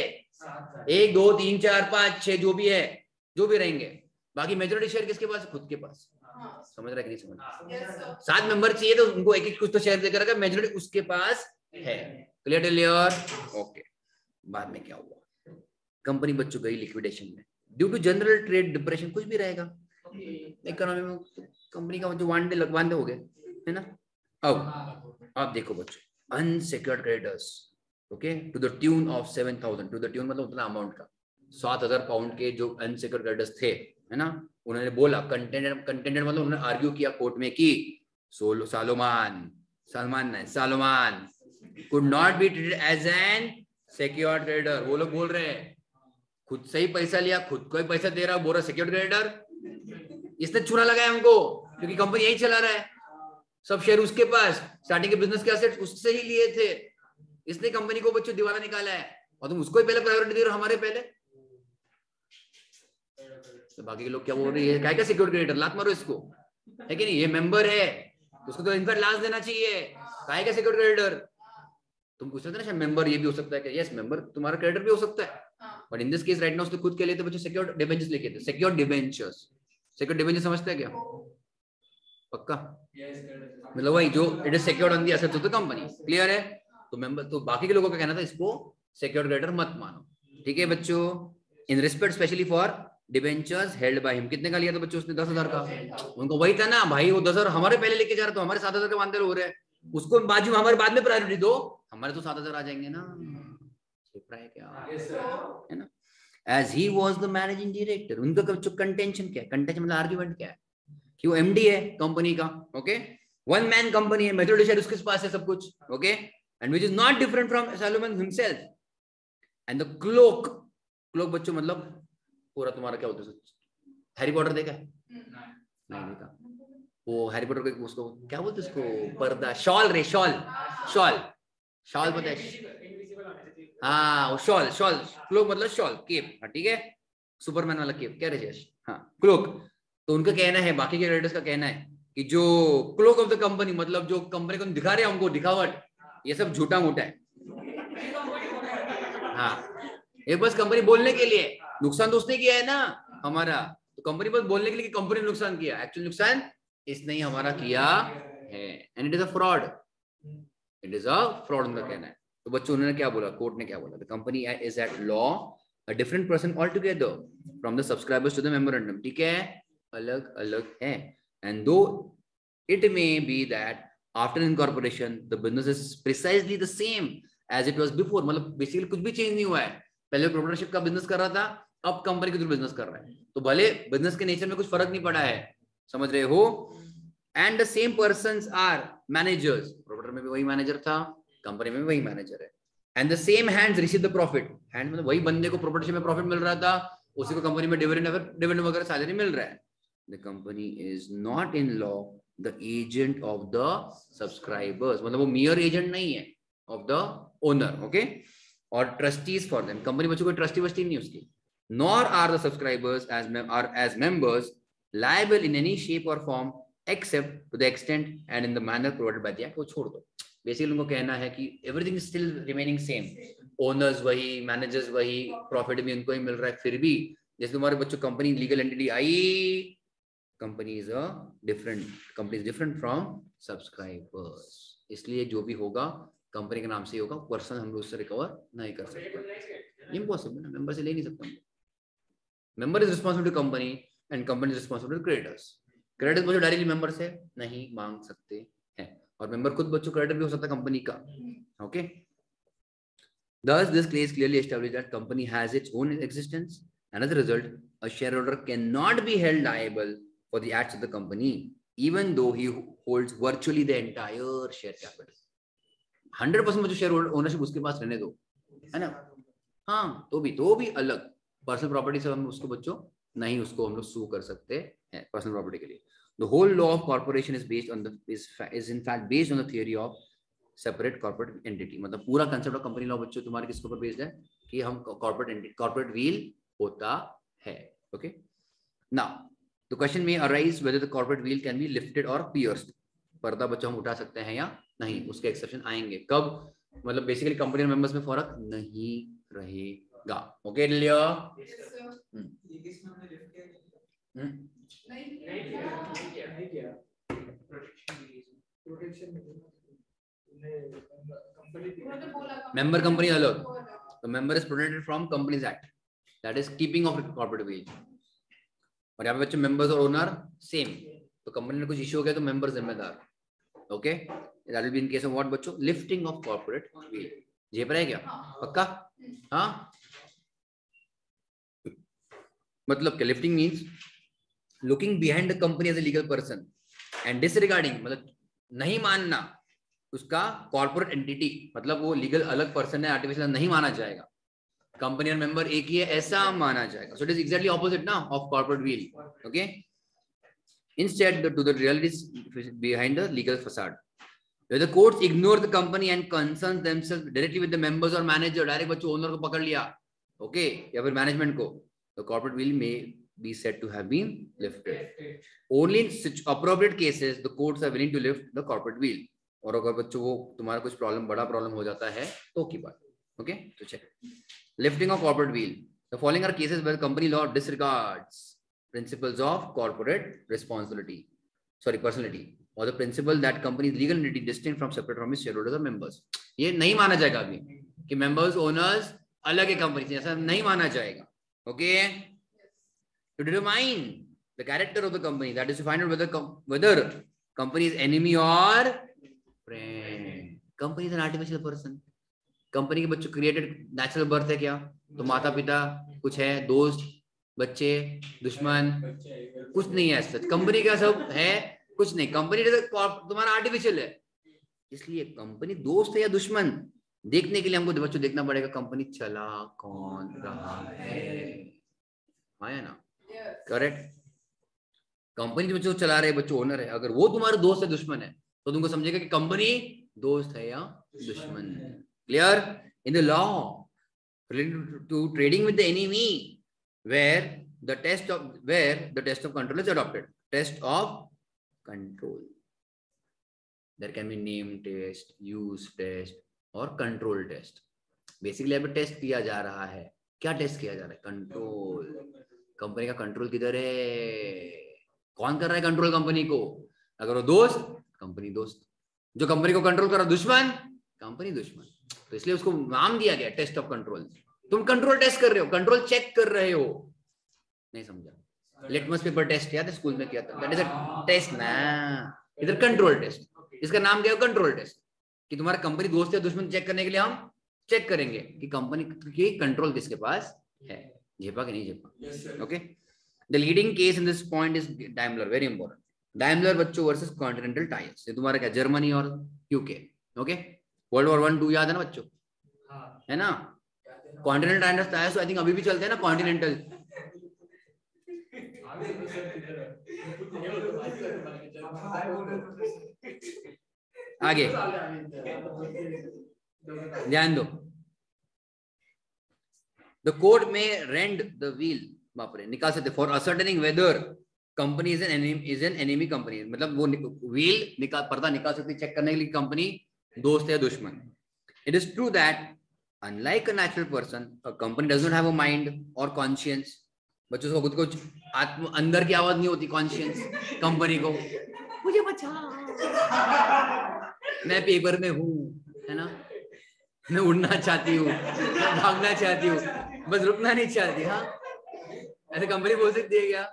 [SPEAKER 1] 1 2 3 4 5 6 जो भी है, जो भी रहेंगे, बाकी मेजॉरिटी शेयर किसके पास, खुद के पास। समझ रहा है कि नहीं समझ रहा? 7 मेंबर चाहिए तो उनको एक एक कुछ तो शेयर देकर रखा, मेजॉरिटी उसके पास है। क्लियर? ओके। बाद में क्या हुआ, कंपनी बच्चों गई लिक्विडेशन में due to general trade depression, कुछ भी रहेगा, इकोनॉमी में कंपनी का जो वांडे हो गए है ना। अब आप देखो बच्चों, unsecured creditors, okay, to the tune of 7,000, to the tune मतलब उतना अमाउंट का 7,000 पाउंड के जो अनसिक्योर्ड क्रेडिटर्स थे, है ना, उन्होंने बोला, कंटेंडेड मतलब उन्होंने आर्ग्यू किया कोर्ट में कि सालोमान could not be treated as an secured creditor। वो लोग बोल रहे हैं खुद से ही पैसा लिया, खुद को ही पैसा दे रहा, बोल रहा सिक्योर्ड क्रेडिटर, इसने चूना लगाया हमको, क्योंकि कंपनी यही चला रहा है, सब शेयर उसके पास, स्टार्टिंग के बिजनेस के एसेट्स उससे ही लिए थे, इसने कंपनी को बच्चों दिवाला निकाला है, और तुम उसको ही पहले प्रायोरिटी दे रहे हो हमारे पहले। तो बाकी के लोग क्या बोल रहे हैं, क्या सिक्योर्ड क्रेडिटर, लात मारो इसको, है कि नहीं, ये मेंबर है उसको तो इनफैक्ट लास्ट देना चाहिए, काय का सिक्योर्ड क्रेडिटर। तुम पूछ रहे थे ना मेंबर ये भी हो सकता है क्या, यस मेंबर तुम्हारा क्रेडिटर भी हो सकता है, but in this case right now उसने खुद के लिए तो बच्चों सिक्योर्ड डिबेंचर्स लिखे थे, सिक्योर्ड डिबेंचर्स, सिक्योर्ड डिबेंचर्स समझते हैं क्या, पक्का, मतलब वही जो it is secured on the assets of the company, clear है। तो मेंबर, तो बाकी के लोगों का कहना था इसको सिक्योर्ड क्रेडिटर मत मानो, ठीक है बच्चों। In respect specially for debentures held by him, कितने का लिया था बच्चों उसने, 10,000 का, उनको वही था ना भाई, वो 10,000 हमारे पहले लेके जा रहा, तो हमारे 7,000 के वांदे हो रहे हैं, उसको बाजू में हमारे बाद में प्रायोरिटी दो, हमारे तो 7,000 आ जाएंगे ना, क्या है ना। As he was the managing director, उनका कंटेंशन क्या है, कंटेंशन मतलब आर्गुमेंट क्या है कि वो एमडी है कंपनी का, ओके, वन मैन कंपनी है, मेथोडी शायद उसके पास है सब कुछ, okay, and which is not different from Salomon himself, and the cloak बच्चों मतलब पूरा तुम्हारा क्या होता है, हैरी पॉटर देखा है, नहीं देखा, वो हैरी पॉटर को उसको क्या बोलते हैं, उसको पर्दा, शॉल रे, शॉल पता है, हाँ वो शॉल, क्लोक मतलब शॉल, केप, ठीक है, सुपरमैन वाला केप, क्या रहे, हाँ क्लोक। तो उनका कहना है, बाकी के राइटर्स का कहना है कि जो क्लोक ऑफ द कंपनी मतलब जो कंपनी को दिखा रहे हैं हमको दिखावट, ये सब झूठा मूठा है, हाँ, एक बस कंपनी बोलने के लिए, नुकसान तो उसने किया है ना हमारा, तो कंपनी बस बोलने के लिए कि कंपनी ने नुकसान किया, एक्चुअल नुकसान इसने ही हमारा किया है, and it is a fraud, उनका कहना है। तो बच्चों उन्होंने क्या बोला, कोर्ट ने क्या बोला, the company is at law a different person all together from the subscribers to the memorandum, ठीक है, अलग अलग है, and though it may be that after incorporation the business is precisely the same as it was before, मतलब basically कुछ भी change नहीं हुआ है, पहले प्रोप्राइटरशिप का बिजनेस कर रहा था, अब कंपनी के थ्रू बिजनेस कर रहा है, तो भले बिजनेस के नेचर में कुछ फर्क नहीं पड़ा है, समझ रहे हो, and the same persons are managers, proprietor में भी वही मैनेजर था, कंपनी में भी वही मैनेजर है, and the same hands receive the profit, hand मतलब वही बंदे को प्रोप्राइटरशिप में प्रॉफिट मिल रहा था, उसी को कंपनी में डिविडेंड वगैरह सैलरी मिल रहा है, the company is not in law the agent of the subscribers, मतलब वो मियर एजेंट नहीं है of the owner, okay, or trustees for them, company बच्चों को ट्रस्टी वस्टी नहीं उसकी, nor are the subscribers as members liable in any shape or form except to the extent and in the manner provided by the act, वो छोड़ दो, basically उनको कहना है कि everything is still remaining same, owners वही, managers वही, profit भी उनको ही मिल रहा है, फिर भी जैसे तुम्हारे बच्चों company legal entity I, company is different from subscribers, इसलिए जो भी होगा कंपनी के नाम से ही होगा, पर्सन हम लोग उससे रिकवर नहीं कर सकते, इम्पॉसिबल है, मेंबर से ले नहीं सकता, member is responsible to company and company is responsible to creditors, creditors बच्चों डायरेक्टली मेंबर से नहीं मांग सकते हैं, और मेंबर खुद बच्चों क्रेडिटर भी हो सकता है कंपनी का, okay. Thus, this case clearly established that company has its own existence, and as a result, a shareholder cannot be held liable for the acts of the company, even though he holds virtually the entire share capital. 100% जो share ownership उसके पास रहने दो, है ना, हाँ, तो भी अलग पर्सनल प्रॉपर्टी से हम उसको बच्चों नहीं, उसको हम लोग सू कर सकते हैं पर्सनल प्रॉपर्टी के लिए। The whole law of corporation is based on is in fact based on the theory of separate corporate entity, मतलब पूरा कंसेप्ट ऑफ कंपनी लॉ बच्चों तुम्हारे किसके ऊपर बेस्ड है कि हम कॉर्पोरेट व्हील होता है, ओके। नाउ द क्वेश्चन में arise whether the corporate wheel can be lifted और पियर्स्ड, पर्दा बच्चों हम उठा सकते हैं या नहीं, उसके एक्सेप्शन आएंगे कब, मतलब बेसिकली कंपनी मेंबर्स में फर्क नहीं रहेगा, okay Leo, member company alone, the member is protected from companies act, that is keeping of corporate wheel, और यहाँ पे बच्चे मेंबर्स और ओनर सेम, तो कंपनी में कुछ इश्यू हो गया तो मेंबर जिम्मेदार। Okay, that will be in case of what बच्चों, लिफ्टिंग ऑफ कॉर्पोरेट व्हील। ये पर है क्या पक्का? हाँ, मतलब क्या lifting means looking behind the company as a legal person and disregarding, मतलब नहीं मानना उसका कॉर्पोरेट एंटिटी, मतलब वो लीगल अलग पर्सन है, आर्टिफिशियल नहीं माना जाएगा, कंपनी और मेंबर एक ही है ऐसा माना जाएगा। So it is exactly opposite ना of corporate veil. Okay, instead to the realities behind the legal facade, where the courts ignore the company and concern themselves directly with the members or manager, direct बच्चों owner को पकड़ लिया, okay, या फिर management को, the corporate will may be said to have been lifted. Only in such appropriate cases the courts are willing to lift the corporate wheel. और अगर बच्चों वो तुम्हारा कुछ प्रॉब्लम, बड़ा प्रॉब्लम हो जाता है तो की बात। ओके, तो check lifting of corporate veil, the following are cases where company law disregards principles of corporate responsibility, personality, or the principle that company is legal entity distinct from separate from its shareholders or members. ये नहीं माना जाएगा अभी कि members owners अलग है company से, ऐसा नहीं माना जाएगा। Okay, to determine the character of the company, that is to find out whether company is enemy or friend. Company is an artificial person. Company के बच्चों क्रिएटेड नेचुरल बर्थ है क्या? तो माता पिता कुछ है, दोस्त, बच्चे, दुश्मन, कुछ नहीं है सच। कंपनी का सब है कुछ नहीं, कंपनी तुम्हारा आर्टिफिशियल है, इसलिए कंपनी दोस्त है या दुश्मन देखने के लिए हमको बच्चों देखना पड़ेगा कंपनी चला कौन रहा है, आया ना? करेक्ट। कंपनी जो बच्चों चला रहे बच्चों ओनर है, अगर वो तुम्हारा दोस्त है दुश्मन है तो तुमको समझेगा कि कंपनी दोस्त है या दुश्मन। Clear? In the law related to trading with the enemy, where the test of control is adopted. Test of control. There can be name test, use test और control test. Basically यहाँ पे test किया जा रहा है, क्या test किया जा रहा है? कंट्रोल। कंपनी का कंट्रोल किधर है? कौन कर रहा है कंट्रोल कंपनी को? अगर वो दोस्त, कंपनी दोस्त, जो कंपनी को कंट्रोल कर रहा दुश्मन, कंपनी दुश्मन। तो इसलिए उसको नाम दिया गया टेस्ट ऑफ कंट्रोल। तुम कंट्रोल टेस्ट कर रहे हो, कंट्रोल चेक कर रहे हो, नहीं समझा? लिटमस पेपर टेस्ट याद है स्कूल में किया था, दैट इज अ टेस्ट ना, इधर कंट्रोल टेस्ट, इसका नाम क्या है? Control test. कि तुम्हारा कंपनी दोस्त है दुश्मन चेक करने के लिए हम चेक करेंगे कि कंपनी की कंट्रोल किसके पास है, झेपा कि नहीं झेपा। Okay, the leading case in this point is Daimler, very important. Daimler बच्चों वर्सेस कॉन्टिनेंटल टायर्स, ये तुम्हारा क्या जर्मनी और यूके। ओके, वर्ल्ड वॉर 1 2 याद है ना बच्चों? है ना? कॉन्टिनेंटल टायर्स आई थिंक अभी भी चलते हैं ना, कॉन्टिनेंटल। आगे ध्यान दो, द कोर्ट में रेंड द व्हील, बाप रे, निकाल सकते for ascertaining weather company is an enemy company, मतलब वो व्हील निकाल, पर्दा निकाल सकती चेक करने के लिए कंपनी दोस्त है दुश्मन। It is true that unlike a natural person, a company does not have a mind और कॉन्शियंस। बच्चों को खुद को आत्म अंदर की आवाज नहीं होती कॉन्शियंस कंपनी को, मुझे बचा, मैं पेपर में हूँ, है ना, मैं उड़ना चाहती हूँ, मैं भागना चाहती हूँ, बस रुकना नहीं चाहती। हाँ, ऐसे कंपनी बोल सकती है क्या?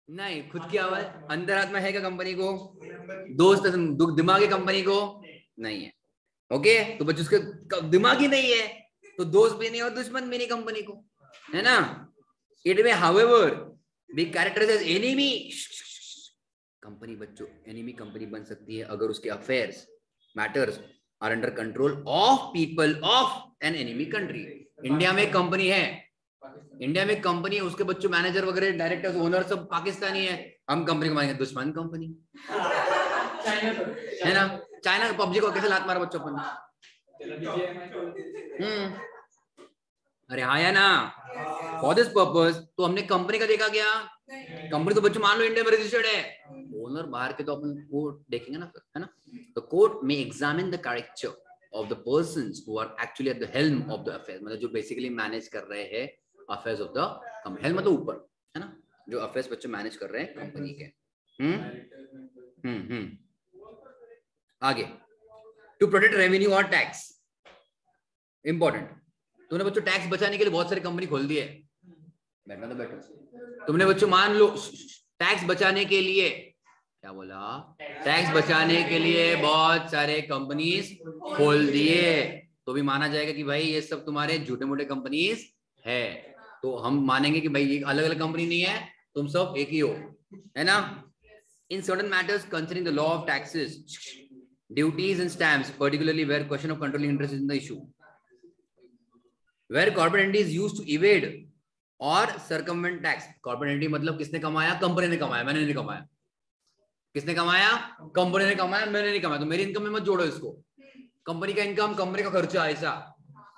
[SPEAKER 1] नहीं, खुद की आवाज, अंतरात्मा है क्या कंपनी को? दोस्त दिमागी कंपनी को नहीं है। ओके, तो बच्चों उसके दिमाग ही नहीं है तो दोस्त भी नहीं और दुश्मन भी नहीं कंपनी को, है ना? It may however be characterised as enemy company. बच्चों एनिमी कंपनी बन सकती है अगर उसके affairs matters are under control of people of an enemy country. India में कंपनी है, इंडिया में कंपनी है, उसके बच्चों मैनेजर वगैरह डायरेक्टर्स ओनर सब पाकिस्तानी है, हम कंपनी को मानेंगे दुश्मन कंपनी, है ना? चाइना पबजी को कैसे लात मारा बच्चों अपन? अरे हाँ या ना? फॉर दिस पर्पस तो हमने कंपनी का देखा क्या? कंपनी तो बच्चों मान लो इंडिया में रजिस्टर्ड है, ओनर बाहर के तो अपन वो देखेंगे ना, है ना? The court may examine the character of the persons who are actually at the helm of the affairs, मतलब जो बेसिकली मैनेज कर रहे हैं affairs of the company, helm मतलब ऊपर, है ना, जो अफेयर्स बच्चे मैनेज कर रहे हैं कंपनी के। आगे, टू प्रोटेक्ट रेवेन्यू और टैक्स, इंपॉर्टेंट। तूने बच्चों टैक्स बचाने के लिए बहुत सारी कंपनी खोल दी है, बैठना तो बैठो, तुमने बच्चों मान लो टैक्स बचाने के लिए, क्या बोला, टैक्स बचाने के लिए बहुत सारे कंपनीज खोल दिए, तो भी माना जाएगा कि भाई ये सब तुम्हारे झूठे मोटे कंपनीज है। तो हम मानेंगे कि भाई ये अलग अलग कंपनी नहीं है, तुम सब एक ही हो, है ना। In certain matters concerning the law of taxes, duties and stamps, particularly where question of controlling interest is the issue, where corporate entity is used to evade और सर्कमवेंट टैक्स। कॉर्पोरेट एंटिटी मतलब किसने कमाया, company ने कमाया, मैंने नहीं कमाया। किसने कमाया, कंपनी ने कमाया, मैंने नहीं कमाया, तो मेरी इनकम में मत जोड़ो इसको। कंपनी का इनकम, कंपनी का खर्चा, ऐसा।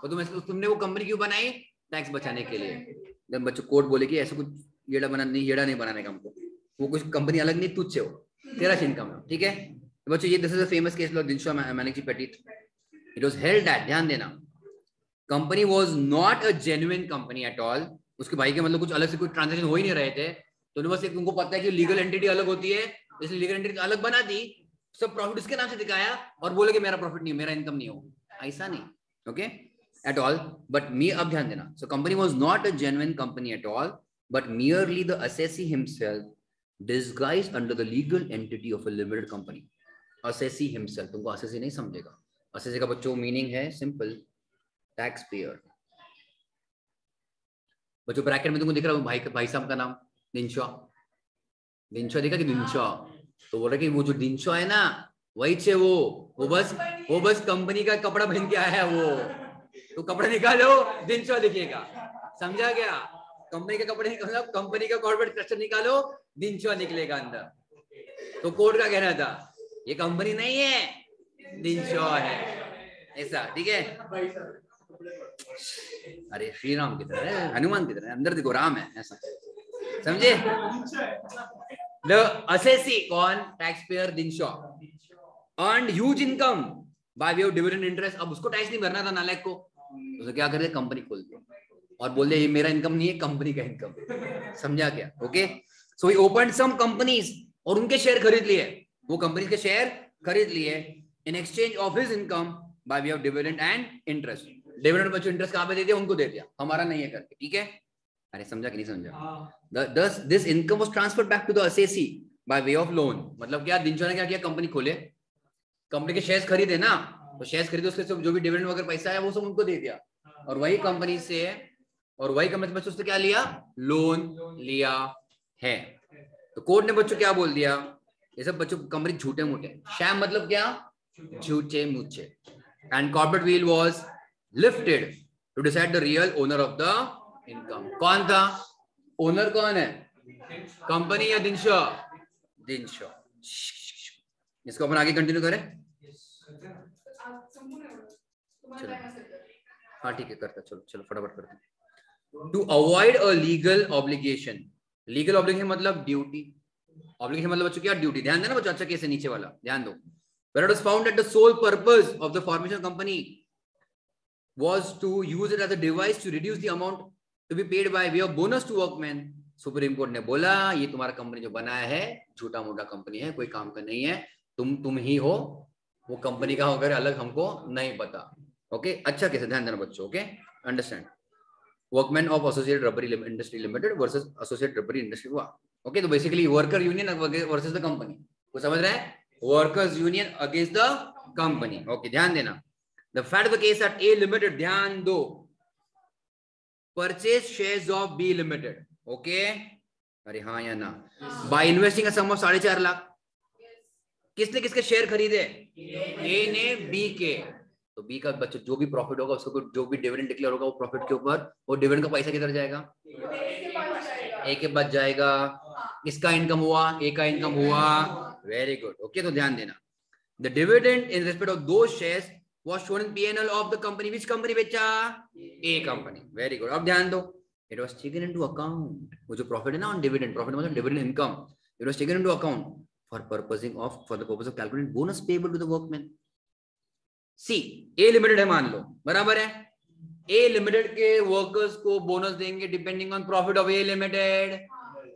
[SPEAKER 1] और तुमने वो कंपनी क्यों बनाई, टैक्स बचाने के लिए। जब बच्चों कोर्ट बोले कि ऐसा कुछ येड़ा नहीं बनाने का हमको, वो कुछ कंपनी अलग नहीं, तुझसे हो, तेरा इनकम है, ठीक है। तो बच्चों ये this is a famous case law Dinshaw Maneckji Petit. It was held that, ध्यान देना, company was not a genuine company at all. उसके भाई के मतलब कुछ अलग से कुछ ट्रांजैक्शन हो ही नहीं रहे थे, तो बस एक उनको पता है कि लीगल एंटिटी अलग होती है, इसलिए लीगल एंटिटी अलग बना दी, सब प्रॉफिट उसके नाम से दिखाया और बोले कि मेरा प्रॉफिट नहीं, मेरा इनकम नहीं हो, ऐसा नहीं, okay at all. But me, अब ध्यान देना, so company was not a genuine company at all, but merely the assessee himself disguised under the legal entity of a limited company. Assessee himself, तुमको assessee नहीं समझेगा, assessee का बच्चों meaning है simple, tax payer. बच्चों bracket में तुमको दिख रहा है भाई साहब का नाम, दिनशॉ, दिनशॉ दिखा कि दिनशॉ, तो बोल रहे कि वो जो दिनशॉ है ना, वही छे वो बस कंपनी का कपड़ा पहन के आया है वो, तो कपड़ा निकालो दिनशॉ दिखेगा, समझा क्या। कंपनी का कपड़े, मतलब कंपनी का कॉर्पोरेट स्ट्रक्चर निकालो, दिनशॉ निकलेगा अंदर। तो कोर्ट का कहना था ये कंपनी नहीं है, दिनशॉ है, ऐसा, ठीक है। अरे श्री राम की तरह है, हनुमान की तरह, अंदर देखो राम है, ऐसा समझे। द असेसी कौन, tax payer Dinshaw, earned huge income by way of dividend interest. अब उसको टैक्स नहीं भरना था नालायक को, तो क्या करे, कंपनी खोल दी और बोल दे ये मेरा इनकम नहीं है, कंपनी का इनकम, समझा क्या, ओके। सो ही ओपनड सम कंपनीज, और उनके शेयर खरीद लिए, वो कंपनी के शेयर खरीद लिए, in exchange of his income by way of dividend and interest. Dividend बच्चों इंटरेस्ट कहां पे दे दिया, उनको दे दिया, हमारा नहीं है करके, ठीक है। अरे समझा कि नहीं समझा। Thus this income was transferred back to the assessee by way of loan। मतलब क्या, दिनशॉ ने क्या किया, कंपनी खोले, कंपनी के शेयर्स खरीदे ना, तो शेयर्स खरीदे, उसके जो भी डिविडेंड वगैरह पैसा है वो सब उनको दे दिया, और वही कंपनी से, और वही कंपनी से बच्चों से क्या लिया, लोन लिया है। तो कोर्ट ने बच्चों क्या बोल दिया, ये सब बच्चों कंपनी झूठे मूठे, शैम मतलब क्या, झूठे मूठे, and corporate veil was lifted to decide the real owner of the income. कौन था ओनर, कौन है, कंपनी या दिनशॉ, दिनशॉ। इसको अपन आगे कंटिन्यू करें, चलो हाँ ठीक है, करता, चलो चलो फटाफट करते। To avoid a legal obligation, legal obligation मतलब ड्यूटी, ऑब्लिगेशन मतलब बच्चों क्या, ड्यूटी, ध्यान देना बच्चों, अच्छा केस है नीचे वाला, ध्यान दो। Where it was found that the sole purpose of the formation of company was to use it as a device to reduce the amount to be paid by way of bonus to workmen। Supreme court ने बोला ये तुम्हारा company जो बनाया है झूठा मोटा company है, कोई काम का नहीं है, तुम ही हो, वो कंपनी का होकर अलग हमको नहीं पता, ओके। अच्छा कैसे, ध्यान देना बच्चों, okay, understand. Workmen of associated rubber industry limited versus associated rubber industry, okay. तो basically worker union versus the company, को समझ रहे हैं, workers union against the company, okay. ध्यान देना, the fact of the case A ए लिमिटेड, ध्यान दो, purchase shares of B limited, okay. अरे हाँ या ना, by investing a sum of 4.5 lakh. किसने किसके शेयर खरीदे, ए ने बी के, तो बी का बच्चों जो भी प्रॉफिट होगा उसको, जो भी डिविडेंड डिक्लेयर होगा वो प्रॉफिट के ऊपर, वो डिविडेंड का पैसा किधर जाएगा, ए के पास जाएगा। किसका इनकम हुआ, ए का इनकम हुआ, वेरी गुड, ओके। तो ध्यान देना, the dividend in respect of those shares was shown in P&L of the company, which company बेचा, A company, very good। अब ध्यान दो, it was taken into account, वो जो प्रॉफिट है ना ऑन डिविडेंड, प्रॉफिट मतलब dividend income, it was taken into account for the purpose of calculating bonus payable to the workmen। See A limited है मान लो, बराबर है, ए लिमिटेड के वर्कर्स को बोनस देंगे depending on profit of A limited.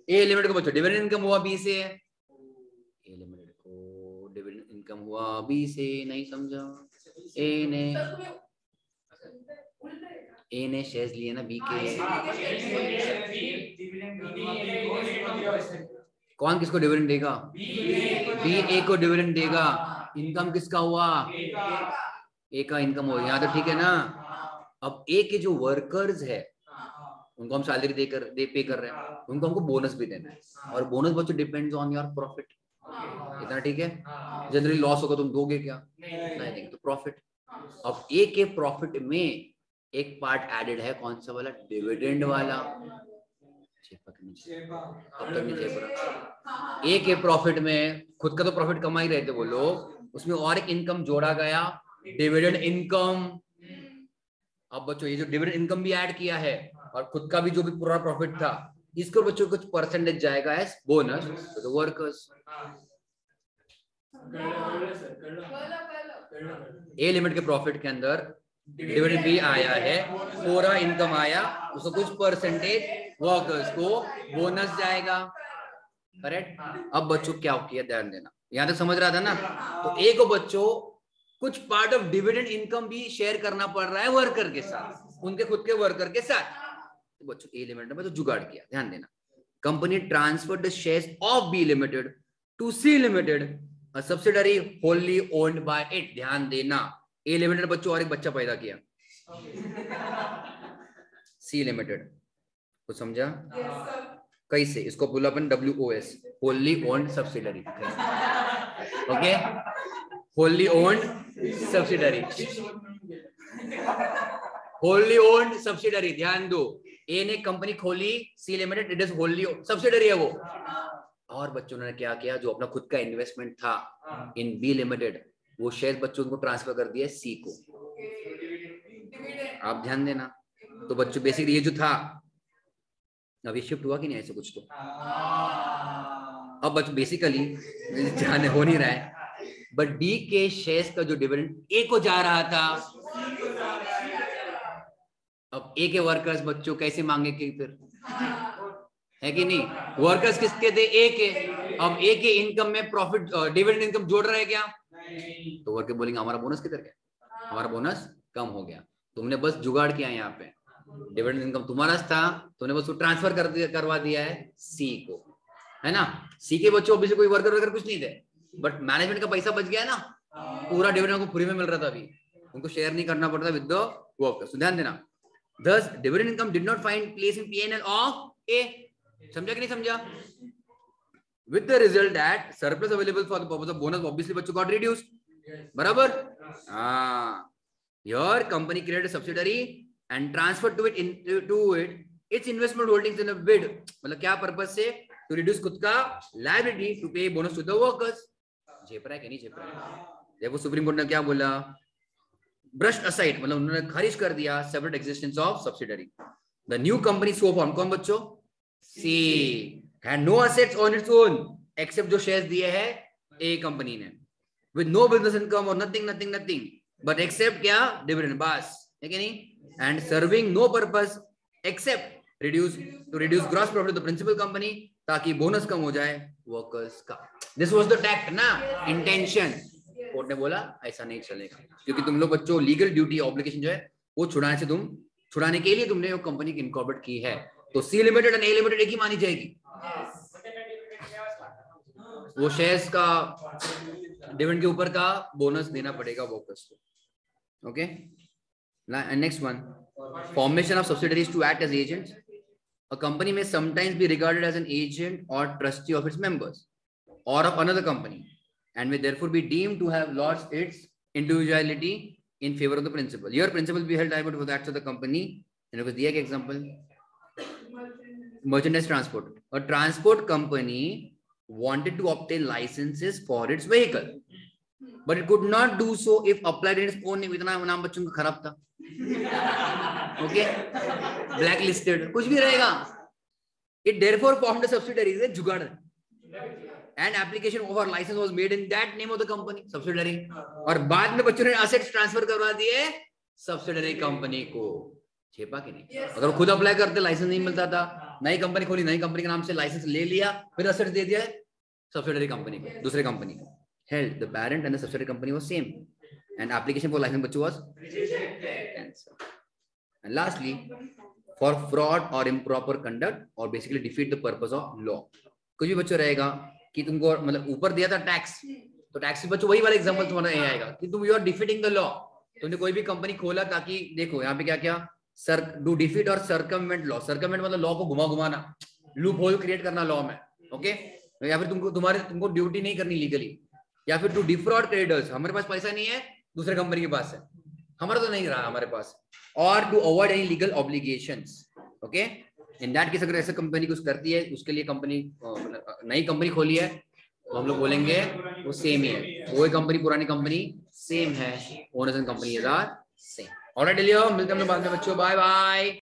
[SPEAKER 1] A limited को बच्चों डिविडेंड इनकम हुआ बी से, ए लिमिटेड को डिविडेंड इनकम हुआ बी से, नहीं समझा, ए ने ए ने शेयर्स लिए ना बी के, कौन किसको डिविडेंड देगा? बी ए को डिविडेंड देगा। इनकम किसका हुआ? ए का इनकम हो, यहाँ तो ठीक है ना। अब ए के जो वर्कर्स है उनको हम सैलरी पे कर रहे हैं, उनको हमको बोनस भी देना है, और बोनस बच्चों डिपेंड्स ऑन योर प्रॉफिट। इतना ठीक है? जनरली लॉस होगा तुम दोगे क्या? नहीं देंगे, तो प्रॉफिट। अब ए के प्रॉफिट में एक पार्ट एडेड है, कौन सा वाला? डिविडेंड वाला। अब तक नहीं पड़ा। ए के प्रॉफिट में खुद का तो प्रॉफिट कमा ही रहे थे वो लोग, उसमें और एक इनकम जोड़ा गया, डिविडेंड इनकम। अब बच्चों ये जो डिविडेंड इनकम भी ऐड किया है और खुद का भी जो भी पूरा प्रॉफिट था, इसको बच्चों कुछ परसेंटेज जाएगा as bonus to the workers. A limited के प्रॉफिट के अंदर डिविडेंड भी आया है, पूरा इनकम आया, उसको कुछ परसेंटेज वर्कर्स को बोनस जाएगा। करेक्ट? अब बच्चों क्या किया, ध्यान देना, यहां तक समझ रहा था ना? तो ए को बच्चों कुछ पार्ट ऑफ डिविडेंड इनकम भी शेयर करना पड़ रहा है वर्कर के साथ, उनके खुद के वर्कर के साथ। तो बच्चों ए लिमिटेड में तो जुगाड़ किया, ध्यान देना। Company transferred the shares of B limited to C limited, a subsidiary wholly owned by it. ध्यान देना, ए लिमिटेड बच्चों और एक बच्चा पैदा किया, सी लिमिटेड। कुछ समझा? कैसे? इसको बोला अपन WOS, wholly owned subsidiary. Okay, wholly owned subsidiary, wholly owned subsidiary. ध्यान दो, ए ने कंपनी खोली, C limited it is wholly subsidiary है वो। और बच्चों ने क्या किया, जो अपना खुद का इन्वेस्टमेंट था इन बी लिमिटेड, वो शेयर बच्चों को ट्रांसफर कर दिया सी को। आप ध्यान देना। तो बच्चों बेसिकली ये जो था, अब ये शिफ्ट हुआ कि नहीं ऐसे कुछ तो। अब बच्चों बेसिकली जाने हो नहीं रहा है, बट बी के शेयर्स का जो डिविडेंड ए को जा रहा था, अब ए के वर्कर्स बच्चों कैसे मांगे कि फिर, है कि नहीं? वर्कर्स किसके थे? ए के। अब ए के इनकम में प्रॉफिट डिविडेंड इनकम जोड़ रहे क्या? तो वर्कर बोलेंगे हमारा बोनस किधर गया, हमारा बोनस कम हो गया। तुमने बस जुगाड़ किया, यहाँ पे डिविडेंड इनकम तुम्हारा था, तुमने बस ट्रांसफर करवा दिया है सी को, है ना? सी के बच्चों ऑब्वियसली कोई वर्कर वगैरह कुछ नहीं थे, बट मैनेजमेंट का पैसा बच गया है ना, पूरा डिविडेंड को फ्री में मिल रहा था, अभी उनको शेयर नहीं करना पड़ता विद द वर्कर्स। ध्यान देना, thus dividend income did not find place in P&L of A. समझा कि नहीं समझा? With the result that surplus available for the purpose of bonus obviously बच्चों got reduced. बराबर? हाँ, your company created a subsidiary and transferred to it its investment holdings in a bid. मतलब क्या purpose से? To reduce खुद का liability to pay bonus to the workers. झेप रहा है कि नहीं झेप रहा है? देखो सुप्रीम कोर्ट ने क्या बोला, ब्रश्ड असाइड, मतलब उन्होंने खारिज कर दिया separate existence of subsidiary. The new company so form, कौन बच्चों? See, had no assets on its own except जो शेयर्स दिए हैं ए कंपनी ने, विद नो बिजनेस इनकम और नथिंग बट एक्सेप्ट क्या? डिविडेंड, बस, है कि नहीं? And serving no purpose except reduce gross profit of the principal company, ताकि बोनस कम हो जाए वर्कर्स का। दिस वाज द टैक्ट ना, इंटेंशन। कोर्ट ने बोला ऐसा नहीं चलेगा, क्योंकि तुम लोग बच्चों लीगल ड्यूटी ऑब्लिगेशन जो है वो छुड़ाने के लिए तुमने वो कंपनी की इनकॉर्पोरेट की है, तो सी लिमिटेड और ए लिमिटेड एक ही मानी जाएगी। वो शेयर्स का डिविडेंड के ऊपर का बोनस देना पड़ेगा वर्कर्स को। Okay, next one, formation of subsidiaries to act as agents. A company में sometimes be regarded as an agent और ट्रस्टी ऑफ इट्स मेंबर्स और of another company, and may therefore be deemed to have lost its individuality in favor of the principal. Your principal be held liable for the acts of the company. इन्होंने कुछ दिया क्या example? Merchandise transport. A transport company wanted to obtain licenses for its vehicle, but it could not do so if applied in its own name. इतना नाम बच्चों का खराब था, okay? Blacklisted, कुछ भी रहेगा। It therefore formed a subsidiary, जुगाड़, and application for license was made in that name of the company, subsidiary, और बाद में बच्चों ने assets ट्रांसफर करवा दिए सब्सिडरी कंपनी को। छेपा कि नहीं? yes, अगर खुद अप्लाई करते लाइसेंस नहीं मिलता था, नई कंपनी खोली, नई कंपनी के नाम से लाइसेंस ले लिया, फिर असेट्स दे दिया सब्सिडरी कंपनी को, दूसरे कंपनी को। held the parent and the subsidiary company was same and application for license बच्चों was rejected। And lastly for fraud और इम्प्रॉपर कंडक्ट और basically defeat the purpose of law. कुछ भी बच्चों रहेगा कि तुमको मतलब ऊपर दिया था टैक्स, तो टैक्स बच्चों वही वाला एग्जांपल तुम्हारा ये आएगा कि तुम you are defeating the law. तुमने कोई भी कंपनी खोला ताकि देखो यहाँ पे क्या क्या सर डू डिफीट और सर्कमवेंट लॉ। सर्कमवेंट मतलब लॉ को घुमाना, लूप होल क्रिएट करना लॉ में, ओके। या फिर तुमको ड्यूटी नहीं करनी लीगली, या फिर टू डिफ्रॉड क्रेडिटर्स, हमारे पास पैसा नहीं है दूसरे कंपनी के पास है, हमारा तो नहीं रहा हमारे पास, और to avoid any legal obligations, okay. In that case अगर ऐसे कंपनी कुछ करती है उसके लिए कंपनी नई कंपनी खोली है तो हम लोग बोलेंगे वो सेम ही है, वो कंपनी पुरानी कंपनी सेम है, owners and company are same. Alright, मिलते हैं हम लोग बाद में बच्चों, बाय बाय।